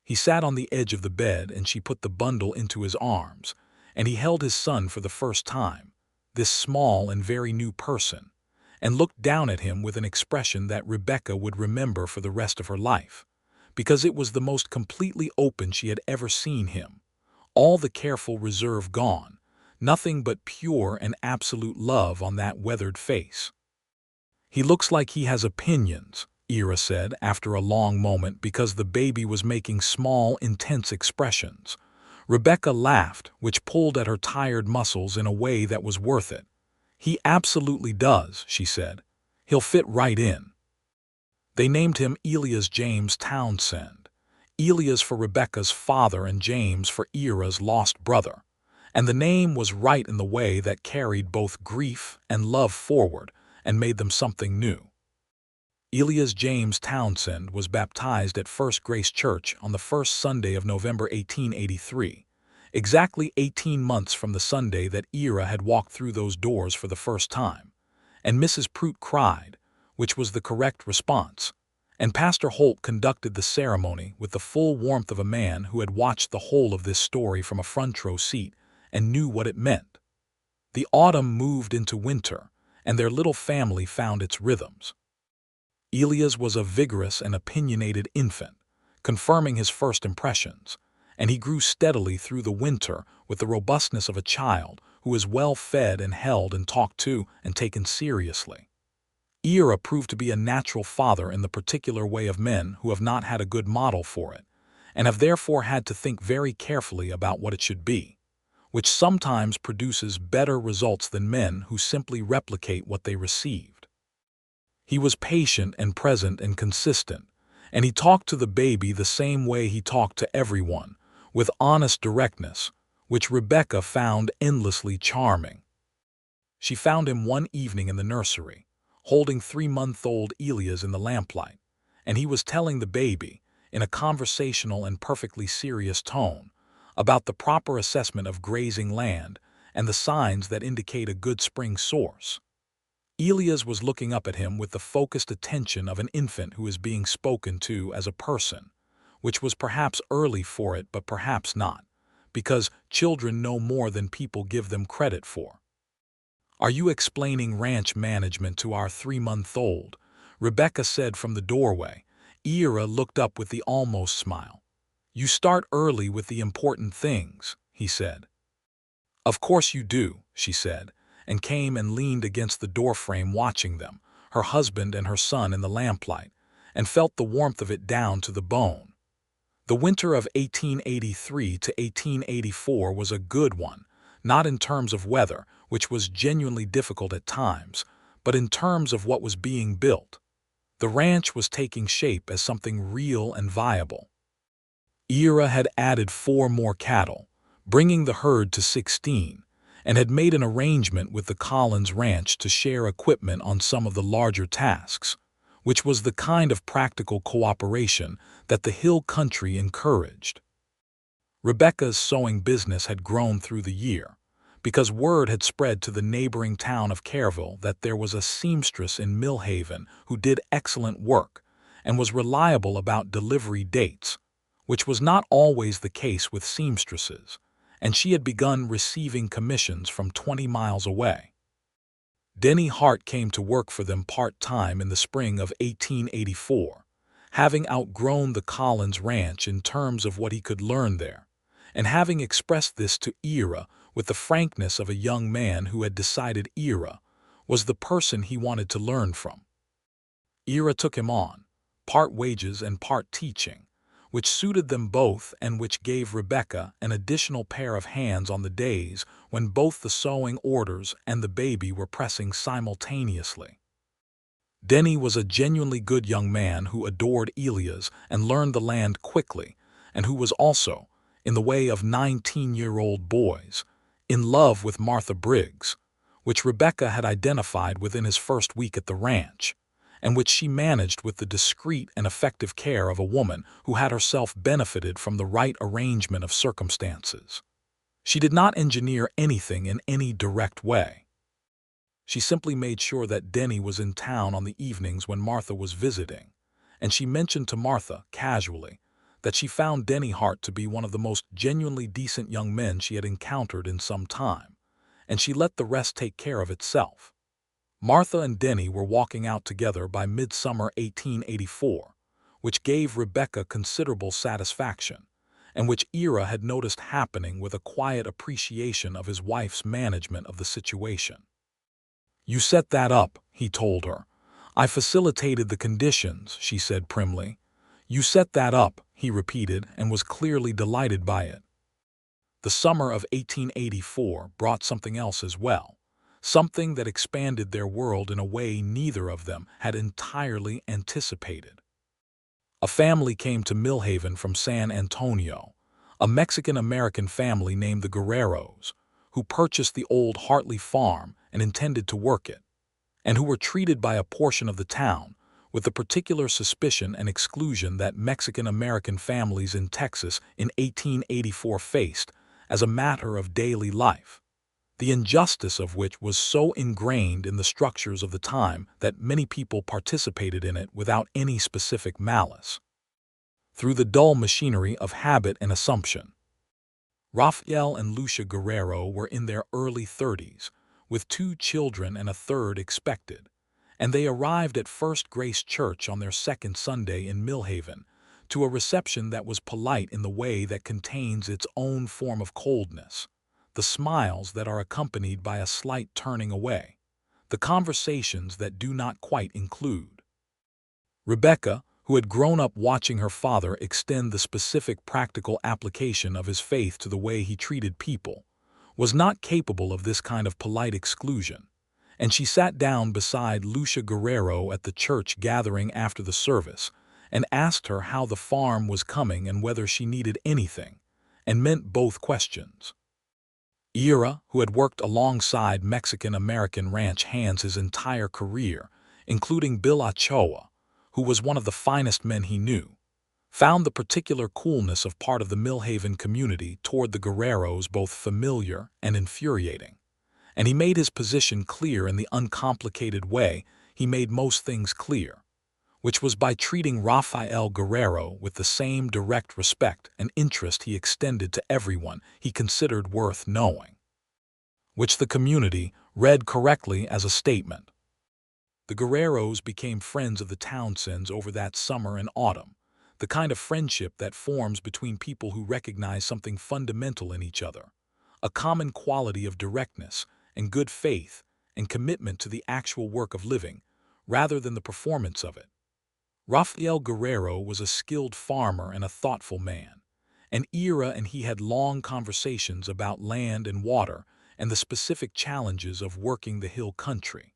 He sat on the edge of the bed and she put the bundle into his arms, and he held his son for the first time, this small and very new person, and looked down at him with an expression that Rebecca would remember for the rest of her life, because it was the most completely open she had ever seen him, all the careful reserve gone, nothing but pure and absolute love on that weathered face. "He looks like he has opinions," Ira said after a long moment, because the baby was making small, intense expressions. Rebecca laughed, which pulled at her tired muscles in a way that was worth it. "He absolutely does," she said. "He'll fit right in." They named him Elias James Townsend, Elias for Rebecca's father and James for Ira's lost brother, and the name was right in the way that carried both grief and love forward and made them something new. Elias James Townsend was baptized at First Grace Church on the first Sunday of November 1883, exactly 18 months from the Sunday that Ira had walked through those doors for the first time. And Mrs. Prout cried, which was the correct response, and Pastor Holt conducted the ceremony with the full warmth of a man who had watched the whole of this story from a front row seat and knew what it meant. The autumn moved into winter, and their little family found its rhythms. Elias was a vigorous and opinionated infant, confirming his first impressions, and he grew steadily through the winter with the robustness of a child who is well fed and held and talked to and taken seriously. Ira proved to be a natural father in the particular way of men who have not had a good model for it, and have therefore had to think very carefully about what it should be, which sometimes produces better results than men who simply replicate what they received. He was patient and present and consistent, and he talked to the baby the same way he talked to everyone, with honest directness, which Rebecca found endlessly charming. She found him one evening in the nursery, holding 3-month-old Elias in the lamplight, and he was telling the baby, in a conversational and perfectly serious tone, about the proper assessment of grazing land and the signs that indicate a good spring source. Elias was looking up at him with the focused attention of an infant who is being spoken to as a person, which was perhaps early for it but perhaps not, because children know more than people give them credit for. "Are you explaining ranch management to our 3-month-old?" Rebecca said from the doorway. Ira looked up with the almost smile. "You start early with the important things," he said. "Of course you do," she said, and came and leaned against the doorframe watching them, her husband and her son in the lamplight, and felt the warmth of it down to the bone. The winter of 1883 to 1884 was a good one, not in terms of weather, which was genuinely difficult at times, but in terms of what was being built. The ranch was taking shape as something real and viable. Ira had added 4 more cattle, bringing the herd to 16, and had made an arrangement with the Collins Ranch to share equipment on some of the larger tasks, which was the kind of practical cooperation that the hill country encouraged. Rebecca's sewing business had grown through the year, because word had spread to the neighboring town of Careville that there was a seamstress in Millhaven who did excellent work and was reliable about delivery dates, which was not always the case with seamstresses, and she had begun receiving commissions from 20 miles away. Denny Hart came to work for them part-time in the spring of 1884, having outgrown the Collins Ranch in terms of what he could learn there, and having expressed this to Ira with the frankness of a young man who had decided Ira was the person he wanted to learn from. Ira took him on, part wages and part teaching, which suited them both and which gave Rebecca an additional pair of hands on the days when both the sewing orders and the baby were pressing simultaneously. Denny was a genuinely good young man who adored Elias and learned the land quickly, and who was also, in the way of 19-year-old boys, in love with Martha Briggs, which Rebecca had identified within his first week at the ranch, and which she managed with the discreet and effective care of a woman who had herself benefited from the right arrangement of circumstances. She did not engineer anything in any direct way. She simply made sure that Denny was in town on the evenings when Martha was visiting, and she mentioned to Martha, casually, that she found Denny Hart to be one of the most genuinely decent young men she had encountered in some time, and she let the rest take care of itself. Martha and Denny were walking out together by midsummer 1884, which gave Rebecca considerable satisfaction, and which Ira had noticed happening with a quiet appreciation of his wife's management of the situation. "You set that up," he told her. "I facilitated the conditions," she said primly. "You set that up," he repeated, and was clearly delighted by it. The summer of 1884 brought something else as well, something that expanded their world in a way neither of them had entirely anticipated. A family came to Millhaven from San Antonio, a Mexican-American family named the Guerreros, who purchased the old Hartley farm and intended to work it, and who were treated by a portion of the town with the particular suspicion and exclusion that Mexican-American families in Texas in 1884 faced, as a matter of daily life, the injustice of which was so ingrained in the structures of the time that many people participated in it without any specific malice. Through the dull machinery of habit and assumption. Rafael and Lucia Guerrero were in their early 30s, with 2 children and a third expected, and they arrived at First Grace Church on their second Sunday in Millhaven, to a reception that was polite in the way that contains its own form of coldness, the smiles that are accompanied by a slight turning away, the conversations that do not quite include. Rebecca, who had grown up watching her father extend the specific practical application of his faith to the way he treated people, was not capable of this kind of polite exclusion, and she sat down beside Lucia Guerrero at the church gathering after the service and asked her how the farm was coming and whether she needed anything, and meant both questions. Ira, who had worked alongside Mexican-American ranch hands his entire career, including Bill Ochoa, who was one of the finest men he knew, found the particular coolness of part of the Millhaven community toward the Guerreros both familiar and infuriating, and he made his position clear in the uncomplicated way he made most things clear, which was by treating Rafael Guerrero with the same direct respect and interest he extended to everyone he considered worth knowing, which the community read correctly as a statement. The Guerreros became friends of the Townsends over that summer and autumn, the kind of friendship that forms between people who recognize something fundamental in each other, a common quality of directness and good faith and commitment to the actual work of living, rather than the performance of it. Rafael Guerrero was a skilled farmer and a thoughtful man, and Ira and he had long conversations about land and water and the specific challenges of working the hill country.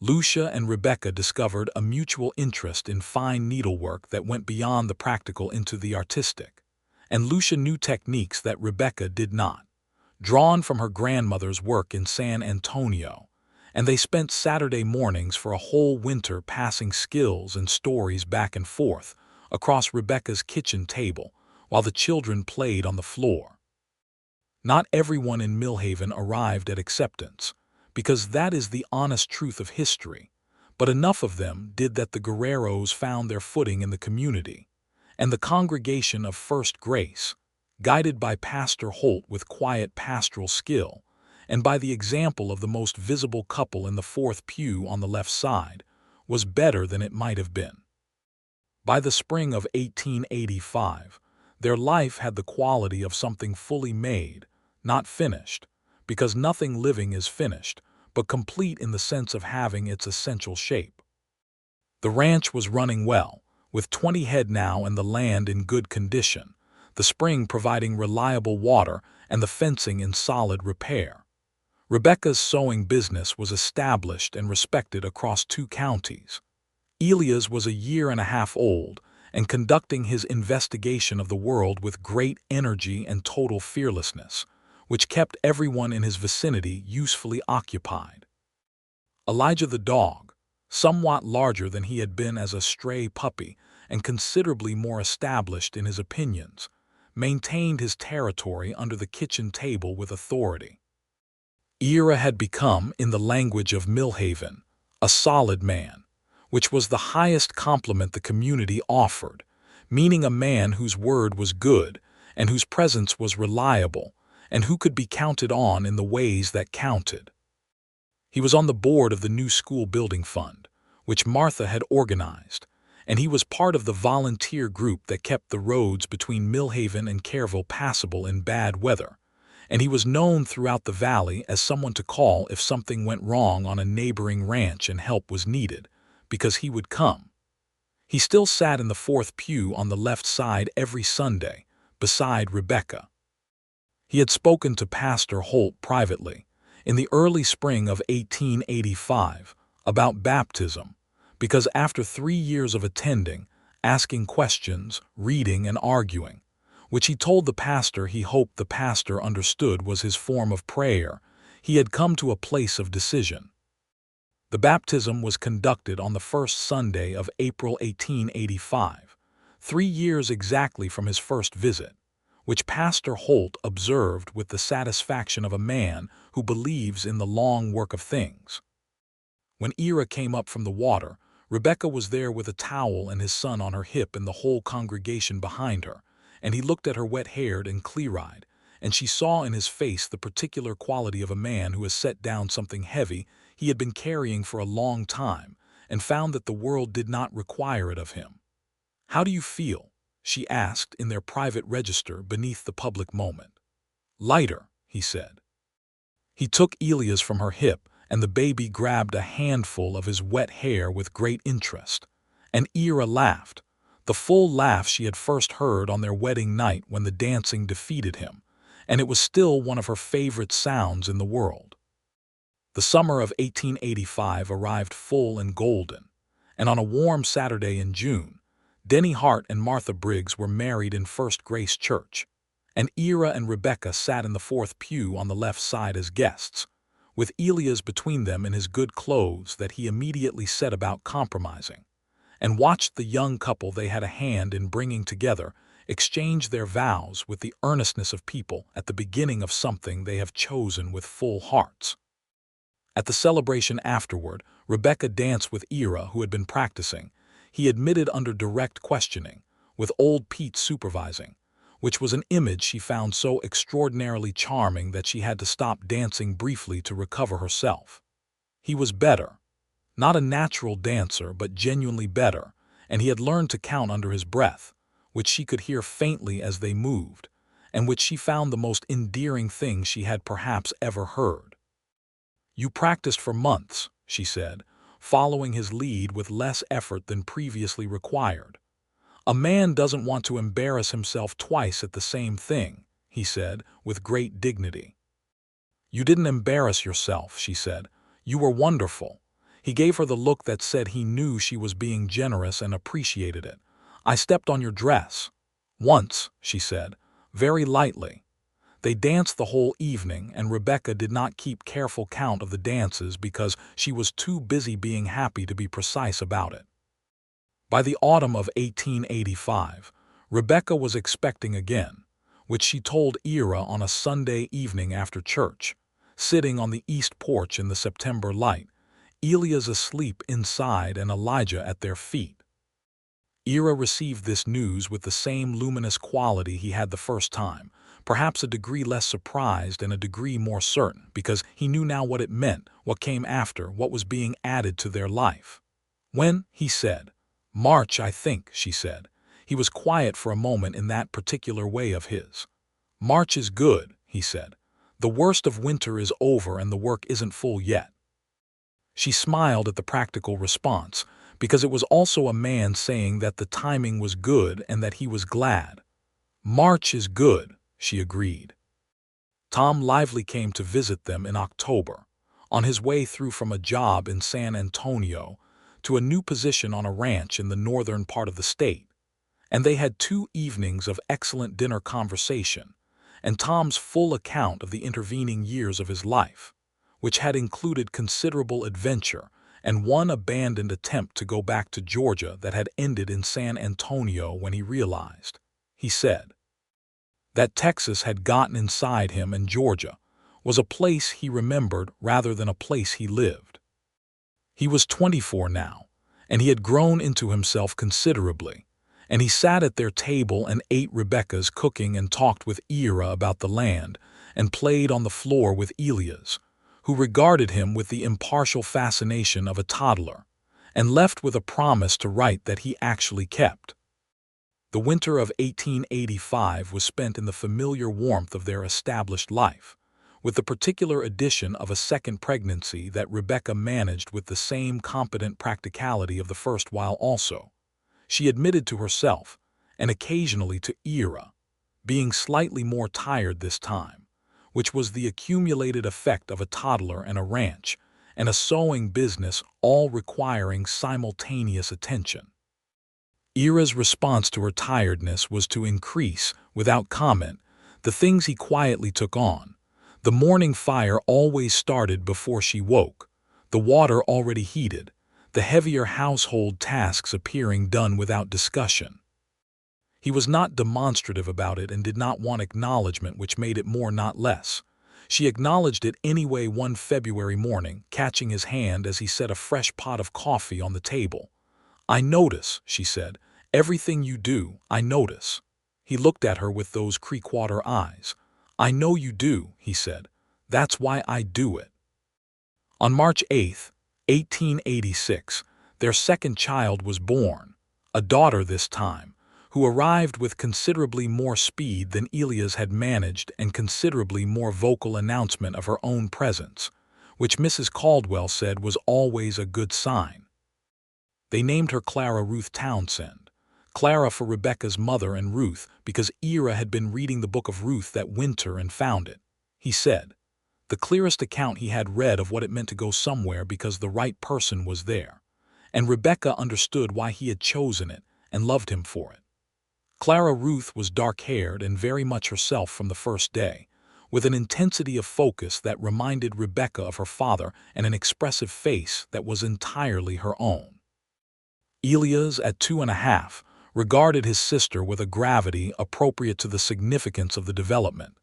Lucia and Rebecca discovered a mutual interest in fine needlework that went beyond the practical into the artistic, and Lucia knew techniques that Rebecca did not, drawn from her grandmother's work in San Antonio, and they spent Saturday mornings for a whole winter passing skills and stories back and forth across Rebecca's kitchen table while the children played on the floor. Not everyone in Millhaven arrived at acceptance, because that is the honest truth of history, but enough of them did that the Guerreros found their footing in the community, and the congregation of First Grace, guided by Pastor Holt with quiet pastoral skill, and by the example of the most visible couple in the fourth pew on the left side, was better than it might have been. By the spring of 1885, their life had the quality of something fully made, not finished, because nothing living is finished, but complete in the sense of having its essential shape. The ranch was running well, with 20 head now and the land in good condition, the spring providing reliable water and the fencing in solid repair. Rebecca's sewing business was established and respected across 2 counties. Elia's was a year and a half old and conducting his investigation of the world with great energy and total fearlessness, which kept everyone in his vicinity usefully occupied. Elijah the dog, somewhat larger than he had been as a stray puppy and considerably more established in his opinions, maintained his territory under the kitchen table with authority. Ira had become, in the language of Millhaven, a solid man, which was the highest compliment the community offered, meaning a man whose word was good and whose presence was reliable, and who could be counted on in the ways that counted. He was on the board of the new school building fund, which Martha had organized, and he was part of the volunteer group that kept the roads between Millhaven and Careville passable in bad weather, and he was known throughout the valley as someone to call if something went wrong on a neighboring ranch and help was needed, because he would come. He still sat in the fourth pew on the left side every Sunday, beside Rebecca. He had spoken to Pastor Holt privately, in the early spring of 1885, about baptism, because after 3 years of attending, asking questions, reading, and arguing, which he told the pastor he hoped the pastor understood was his form of prayer, he had come to a place of decision. The baptism was conducted on the first Sunday of April 1885, 3 years exactly from his first visit, which Pastor Holt observed with the satisfaction of a man who believes in the long work of things. When Ira came up from the water, Rebecca was there with a towel and his son on her hip and the whole congregation behind her, and he looked at her wet-haired and clear-eyed, and she saw in his face the particular quality of a man who has set down something heavy he had been carrying for a long time and found that the world did not require it of him. "How do you feel?" she asked in their private register beneath the public moment. "Lighter," he said. He took Elia's from her hip, and the baby grabbed a handful of his wet hair with great interest. And Ira laughed, the full laugh she had first heard on their wedding night when the dancing defeated him, and it was still one of her favorite sounds in the world. The summer of 1885 arrived full and golden, and on a warm Saturday in June, Denny Hart and Martha Briggs were married in First Grace Church, and Ira and Rebecca sat in the fourth pew on the left side as guests, with Elias between them in his good clothes that he immediately set about compromising, and watched the young couple they had a hand in bringing together exchange their vows with the earnestness of people at the beginning of something they have chosen with full hearts. At the celebration afterward, Rebecca danced with Ira, who had been practicing. He admitted under direct questioning, with old Pete supervising, which was an image she found so extraordinarily charming that she had to stop dancing briefly to recover herself. He was better, not a natural dancer, but genuinely better, and he had learned to count under his breath, which she could hear faintly as they moved, and which she found the most endearing thing she had perhaps ever heard. "You practiced for months," she said, following his lead with less effort than previously required. "A man doesn't want to embarrass himself twice at the same thing," he said, with great dignity. "You didn't embarrass yourself," she said. "You were wonderful." He gave her the look that said he knew she was being generous and appreciated it. "I stepped on your dress." "Once," she said, very lightly. They danced the whole evening, and Rebecca did not keep careful count of the dances because she was too busy being happy to be precise about it. By the autumn of 1885, Rebecca was expecting again, which she told Ira on a Sunday evening after church, sitting on the east porch in the September light, Elias asleep inside and Elijah at their feet. Ira received this news with the same luminous quality he had the first time, perhaps a degree less surprised and a degree more certain, because he knew now what it meant, what came after, what was being added to their life. "When," he said. "March, I think," she said. He was quiet for a moment in that particular way of his. "March is good," he said. "The worst of winter is over and the work isn't full yet." She smiled at the practical response, because it was also a man saying that the timing was good and that he was glad. "March is good," she agreed. Tom Lively came to visit them in October, on his way through from a job in San Antonio to a new position on a ranch in the northern part of the state, and they had 2 evenings of excellent dinner conversation, and Tom's full account of the intervening years of his life, which had included considerable adventure and one abandoned attempt to go back to Georgia that had ended in San Antonio when he realized, he said, that Texas had gotten inside him and Georgia was a place he remembered rather than a place he lived. He was 24 now, and he had grown into himself considerably, and he sat at their table and ate Rebecca's cooking and talked with Ira about the land and played on the floor with Elias, who regarded him with the impartial fascination of a toddler, and left with a promise to write that he actually kept. The winter of 1885 was spent in the familiar warmth of their established life, with the particular addition of a second pregnancy that Rebecca managed with the same competent practicality of the first, while also, she admitted to herself, and occasionally to Ira, being slightly more tired this time, which was the accumulated effect of a toddler and a ranch, and a sewing business all requiring simultaneous attention. Ira's response to her tiredness was to increase, without comment, the things he quietly took on. The morning fire always started before she woke, the water already heated, the heavier household tasks appearing done without discussion. He was not demonstrative about it and did not want acknowledgement, which made it more not less. She acknowledged it anyway one February morning, catching his hand as he set a fresh pot of coffee on the table. "I notice," she said. "Everything you do, I notice." He looked at her with those creekwater eyes. "I know you do," he said. "That's why I do it." On March 8, 1886, their second child was born, a daughter this time, who arrived with considerably more speed than Elia's had managed and considerably more vocal announcement of her own presence, which Mrs. Caldwell said was always a good sign. They named her Clara Ruth Townsend, Clara for Rebecca's mother and Ruth because Ira had been reading the book of Ruth that winter and found it, he said, the clearest account he had read of what it meant to go somewhere because the right person was there, and Rebecca understood why he had chosen it and loved him for it. Clara Ruth was dark-haired and very much herself from the first day, with an intensity of focus that reminded Rebecca of her father and an expressive face that was entirely her own. Elias, at 2.5, regarded his sister with a gravity appropriate to the significance of the development,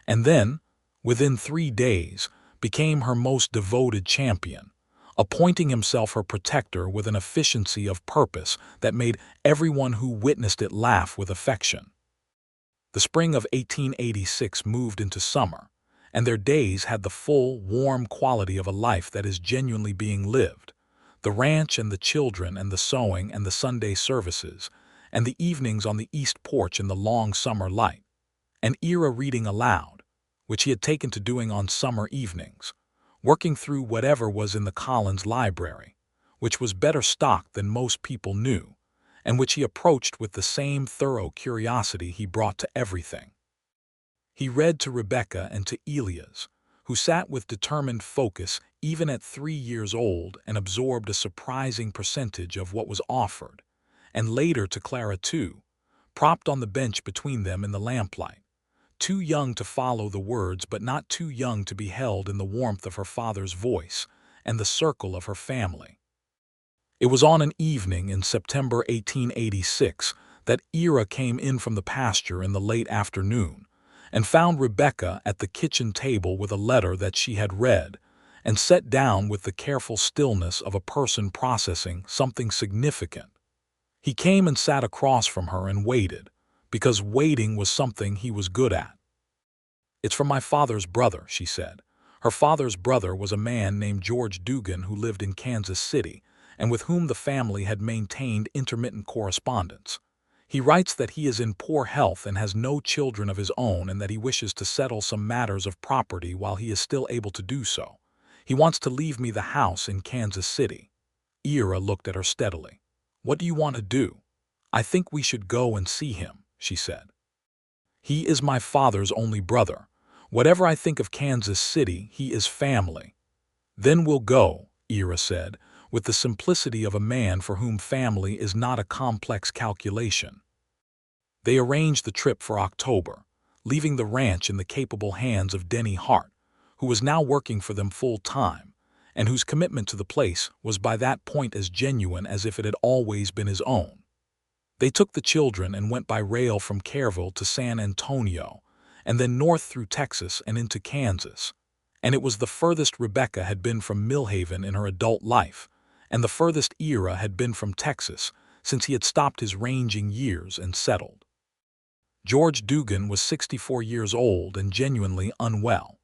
and then, within 3 days, became her most devoted champion, appointing himself her protector with an efficiency of purpose that made everyone who witnessed it laugh with affection. The spring of 1886 moved into summer, and their days had the full, warm quality of a life that is genuinely being lived. The ranch and the children and the sewing and the Sunday services, and the evenings on the east porch in the long summer light, and Ira reading aloud, which he had taken to doing on summer evenings, working through whatever was in the Collins library, which was better stocked than most people knew, and which he approached with the same thorough curiosity he brought to everything. He read to Rebecca and to Elias, who sat with determined focus even at 3 years old and absorbed a surprising percentage of what was offered, and later to Clara too, propped on the bench between them in the lamplight, too young to follow the words but not too young to be held in the warmth of her father's voice and the circle of her family. It was on an evening in September 1886 that Ira came in from the pasture in the late afternoon and found Rebecca at the kitchen table with a letter that she had read and sat down with the careful stillness of a person processing something significant. He came and sat across from her and waited, because waiting was something he was good at. "It's from my father's brother," she said. Her father's brother was a man named George Dugan who lived in Kansas City and with whom the family had maintained intermittent correspondence. He writes that he is in poor health and has no children of his own and that he wishes to settle some matters of property while he is still able to do so. He wants to leave me the house in Kansas City. Ira looked at her steadily. "What do you want to do?" "I think we should go and see him," she said. "He is my father's only brother. Whatever I think of Kansas City, he is family." "Then we'll go," Ira said, with the simplicity of a man for whom family is not a complex calculation. They arranged the trip for October, leaving the ranch in the capable hands of Denny Hart, who was now working for them full-time, and whose commitment to the place was by that point as genuine as if it had always been his own. They took the children and went by rail from Kerrville to San Antonio, and then north through Texas and into Kansas, and it was the furthest Rebecca had been from Millhaven in her adult life, and the furthest Ira had been from Texas since he had stopped his ranging years and settled. George Dugan was 64 years old and genuinely unwell,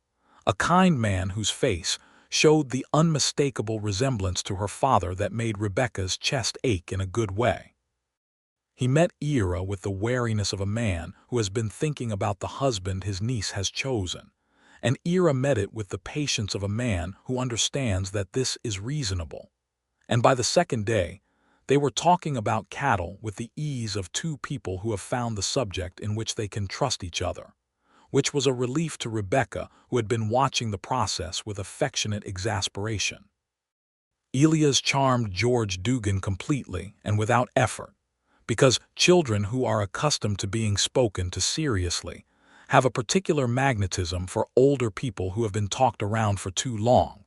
a kind man whose face showed the unmistakable resemblance to her father that made Rebecca's chest ache in a good way. He met Ira with the wariness of a man who has been thinking about the husband his niece has chosen, and Ira met it with the patience of a man who understands that this is reasonable. And by the second day, they were talking about cattle with the ease of two people who have found the subject in which they can trust each other, which was a relief to Rebecca, who had been watching the process with affectionate exasperation. Elias charmed George Dugan completely and without effort, because children who are accustomed to being spoken to seriously have a particular magnetism for older people who have been talked around for too long,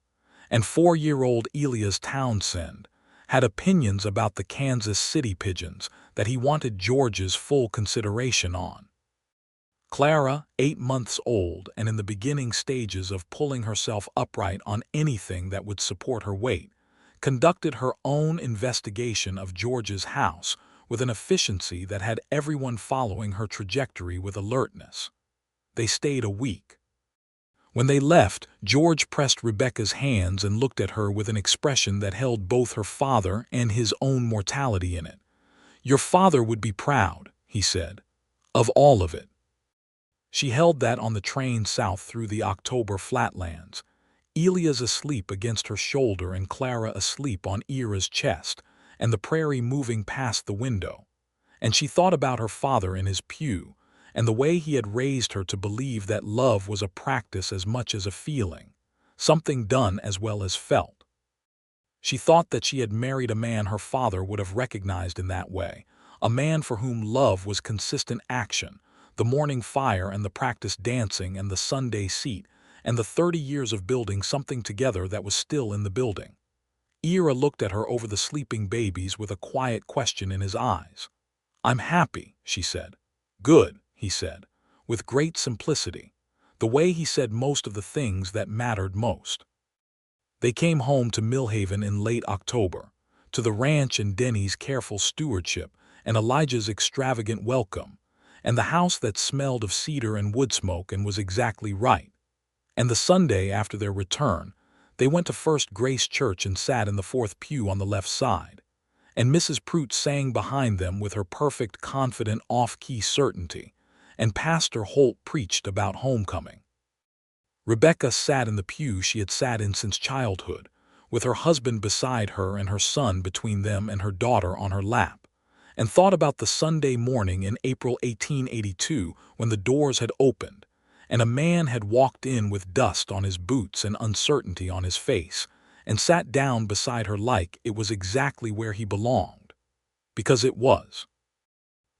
and 4-year-old Ira Townsend had opinions about the Kansas City pigeons that he wanted George's full consideration on. Clara, 8 months old and in the beginning stages of pulling herself upright on anything that would support her weight, conducted her own investigation of George's house with an efficiency that had everyone following her trajectory with alertness. They stayed a week. When they left, George pressed Rebecca's hands and looked at her with an expression that held both her father and his own mortality in it. "Your father would be proud," he said, "of all of it." She held that on the train south through the October flatlands, Elia's asleep against her shoulder and Clara asleep on Ira's chest, and the prairie moving past the window. And she thought about her father in his pew, and the way he had raised her to believe that love was a practice as much as a feeling, something done as well as felt. She thought that she had married a man her father would have recognized in that way, a man for whom love was consistent action, the morning fire and the practiced dancing and the Sunday seat, and the 30 years of building something together that was still in the building. Ira looked at her over the sleeping babies with a quiet question in his eyes. "I'm happy," she said. "Good," he said, with great simplicity, the way he said most of the things that mattered most. They came home to Millhaven in late October, to the ranch and Denny's careful stewardship and Elijah's extravagant welcome, and the house that smelled of cedar and wood smoke and was exactly right. And the Sunday after their return, they went to First Grace Church and sat in the fourth pew on the left side, and Mrs. Prout sang behind them with her perfect, confident, off-key certainty, and Pastor Holt preached about homecoming. Rebecca sat in the pew she had sat in since childhood, with her husband beside her and her son between them and her daughter on her lap, and thought about the Sunday morning in April 1882 when the doors had opened, and a man had walked in with dust on his boots and uncertainty on his face, and sat down beside her like it was exactly where he belonged. Because it was.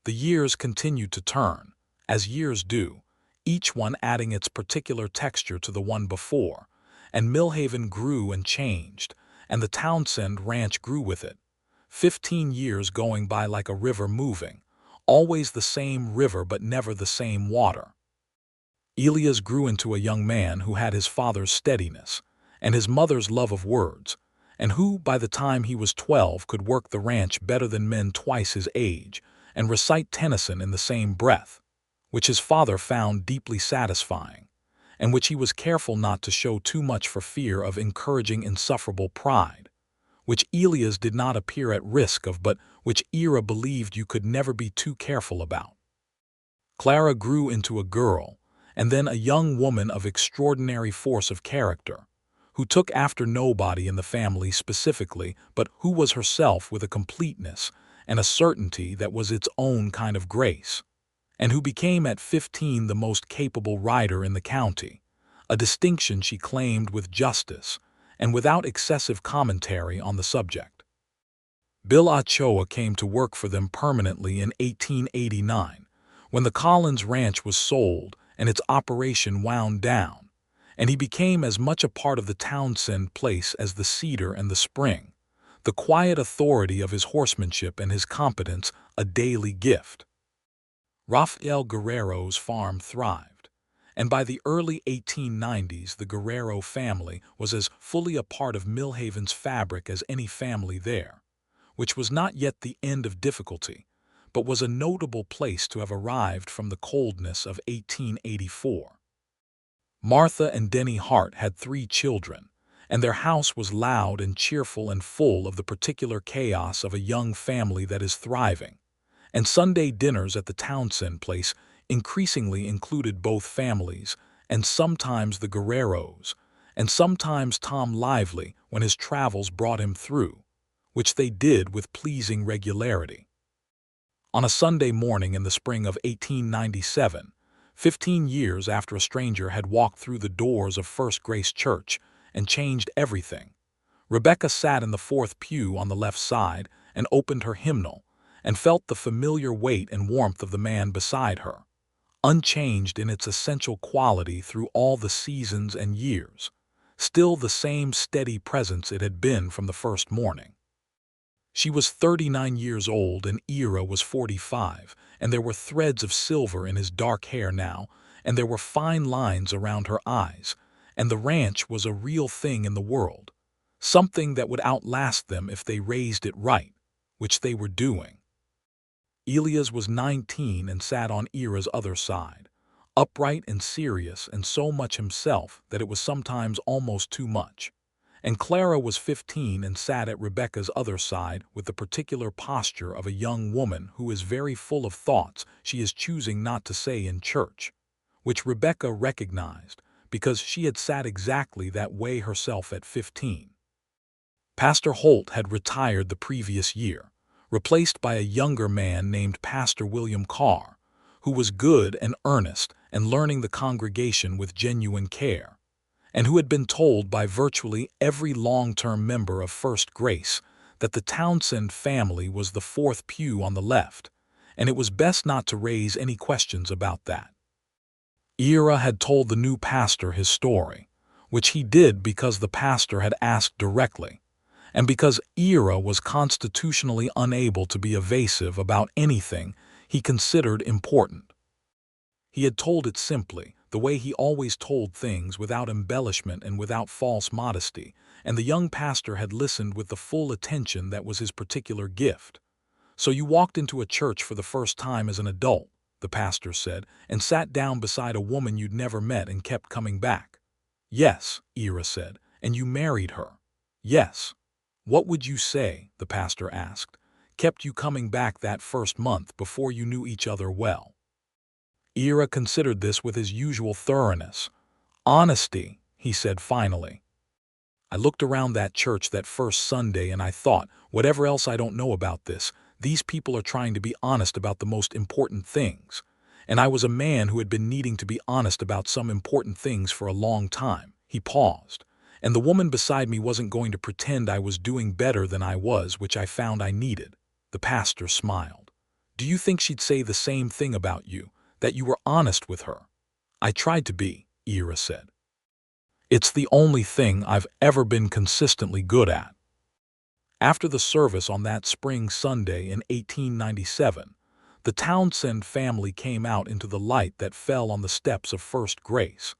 The years continued to turn, as years do, each one adding its particular texture to the one before, and Millhaven grew and changed, and the Townsend ranch grew with it. 15 years going by like a river moving, always the same river but never the same water. Elias grew into a young man who had his father's steadiness and his mother's love of words, and who, by the time he was 12, could work the ranch better than men twice his age and recite Tennyson in the same breath, which his father found deeply satisfying, and which he was careful not to show too much for fear of encouraging insufferable pride, which Elias did not appear at risk of but which Ira believed you could never be too careful about. Clara grew into a girl, and then a young woman of extraordinary force of character, who took after nobody in the family specifically, but who was herself with a completeness and a certainty that was its own kind of grace, and who became at 15 the most capable rider in the county, a distinction she claimed with justice and without excessive commentary on the subject. Bill Ochoa came to work for them permanently in 1889, when the Collins Ranch was sold and its operation wound down, and he became as much a part of the Townsend place as the cedar and the spring, the quiet authority of his horsemanship and his competence a daily gift. Rafael Guerrero's farm thrived, and by the early 1890s the Guerrero family was as fully a part of Millhaven's fabric as any family there, which was not yet the end of difficulty, but was a notable place to have arrived from the coldness of 1884. Martha and Denny Hart had 3 children, and their house was loud and cheerful and full of the particular chaos of a young family that is thriving, and Sunday dinners at the Townsend place increasingly included both families, and sometimes the Guerreros, and sometimes Tom Lively when his travels brought him through, which they did with pleasing regularity. On a Sunday morning in the spring of 1897, 15 years after a stranger had walked through the doors of First Grace Church and changed everything, Rebecca sat in the fourth pew on the left side and opened her hymnal and felt the familiar weight and warmth of the man beside her, unchanged in its essential quality through all the seasons and years, still the same steady presence it had been from the first morning. She was 39 years old and Ira was 45, and there were threads of silver in his dark hair now, and there were fine lines around her eyes, and the ranch was a real thing in the world, something that would outlast them if they raised it right, which they were doing. Elias was 19 and sat on Ira's other side, upright and serious and so much himself that it was sometimes almost too much. And Clara was 15 and sat at Rebecca's other side with the particular posture of a young woman who is very full of thoughts she is choosing not to say in church, which Rebecca recognized because she had sat exactly that way herself at 15. Pastor Holt had retired the previous year, replaced by a younger man named Pastor William Carr, who was good and earnest and learning the congregation with genuine care, and who had been told by virtually every long-term member of First Grace that the Townsend family was the fourth pew on the left, and it was best not to raise any questions about that. Ira had told the new pastor his story, which he did because the pastor had asked directly, and because Ira was constitutionally unable to be evasive about anything he considered important. He had told it simply, the way he always told things, without embellishment and without false modesty, and the young pastor had listened with the full attention that was his particular gift. "So you walked into a church for the first time as an adult," the pastor said, "and sat down beside a woman you'd never met and kept coming back." "Yes," Ira said. "And you married her." "Yes." "What would you say," the pastor asked, "kept you coming back that first month before you knew each other well?" Ira considered this with his usual thoroughness. "Honesty," he said finally. "I looked around that church that first Sunday and I thought, whatever else I don't know about this, these people are trying to be honest about the most important things. And I was a man who had been needing to be honest about some important things for a long time." He paused. "And the woman beside me wasn't going to pretend I was doing better than I was, which I found I needed." The pastor smiled. "Do you think she'd say the same thing about you, that you were honest with her?" "I tried to be," Ira said. "It's the only thing I've ever been consistently good at." After the service on that spring Sunday in 1897, the Townsend family came out into the light that fell on the steps of First Grace,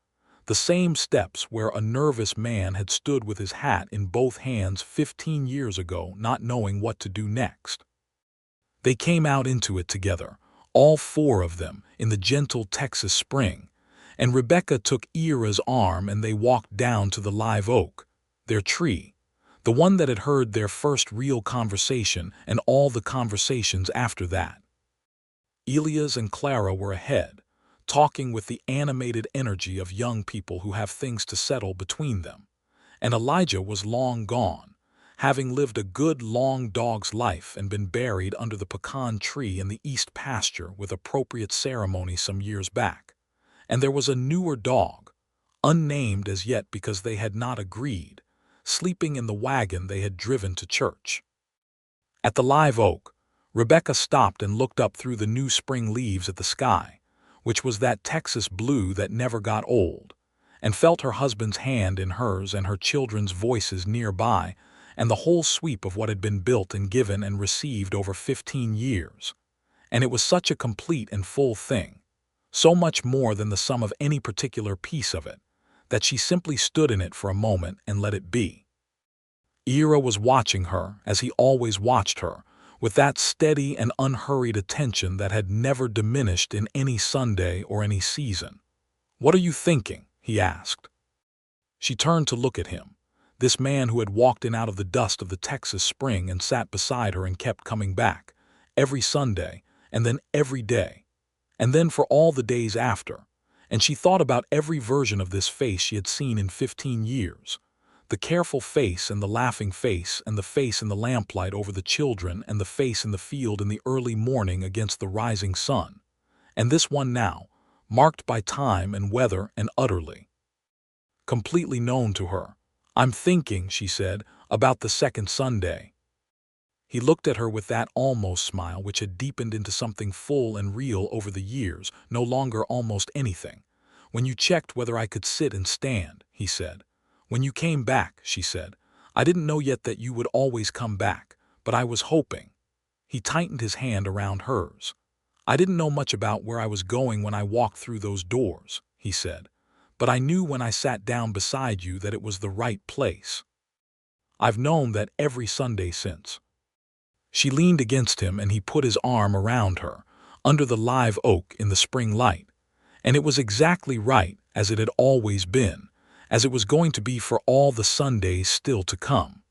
the same steps where a nervous man had stood with his hat in both hands 15 years ago, not knowing what to do next. They came out into it together, all four of them, in the gentle Texas spring, and Rebecca took Ira's arm and they walked down to the live oak, their tree, the one that had heard their first real conversation and all the conversations after that. Elias and Clara were ahead, talking with the animated energy of young people who have things to settle between them, and Elijah was long gone, having lived a good long dog's life and been buried under the pecan tree in the east pasture with appropriate ceremony some years back. And there was a newer dog, unnamed as yet because they had not agreed, sleeping in the wagon they had driven to church. At the live oak, Rebecca stopped and looked up through the new spring leaves at the sky, which was that Texas blue that never got old, and felt her husband's hand in hers and her children's voices nearby, and the whole sweep of what had been built and given and received over 15 years. And it was such a complete and full thing, so much more than the sum of any particular piece of it, that she simply stood in it for a moment and let it be. Ira was watching her, as he always watched her, with that steady and unhurried attention that had never diminished in any Sunday or any season. "What are you thinking?" he asked. She turned to look at him, this man who had walked in out of the dust of the Texas spring and sat beside her and kept coming back, every Sunday, and then every day, and then for all the days after, and she thought about every version of this face she had seen in 15 years. The careful face and the laughing face and the face in the lamplight over the children and the face in the field in the early morning against the rising sun. And this one now, marked by time and weather and utterly completely known to her. "I'm thinking," she said, "about the second Sunday." He looked at her with that almost smile which had deepened into something full and real over the years, no longer almost anything. "When you checked whether I could sit and stand," he said. "When you came back," she said. "I didn't know yet that you would always come back, but I was hoping." He tightened his hand around hers. "I didn't know much about where I was going when I walked through those doors," he said, "but I knew when I sat down beside you that it was the right place. I've known that every Sunday since." She leaned against him and he put his arm around her, under the live oak in the spring light. And it was exactly right, as it had always been, as it was going to be for all the Sundays still to come.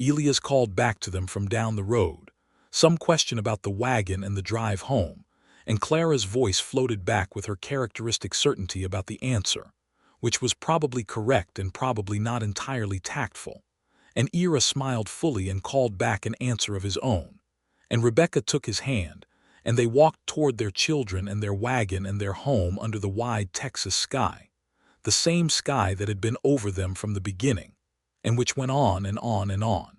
Elias called back to them from down the road, some question about the wagon and the drive home, and Clara's voice floated back with her characteristic certainty about the answer, which was probably correct and probably not entirely tactful. And Ira smiled fully and called back an answer of his own. And Rebecca took his hand, and they walked toward their children and their wagon and their home under the wide Texas sky, the same sky that had been over them from the beginning, and which went on and on and on.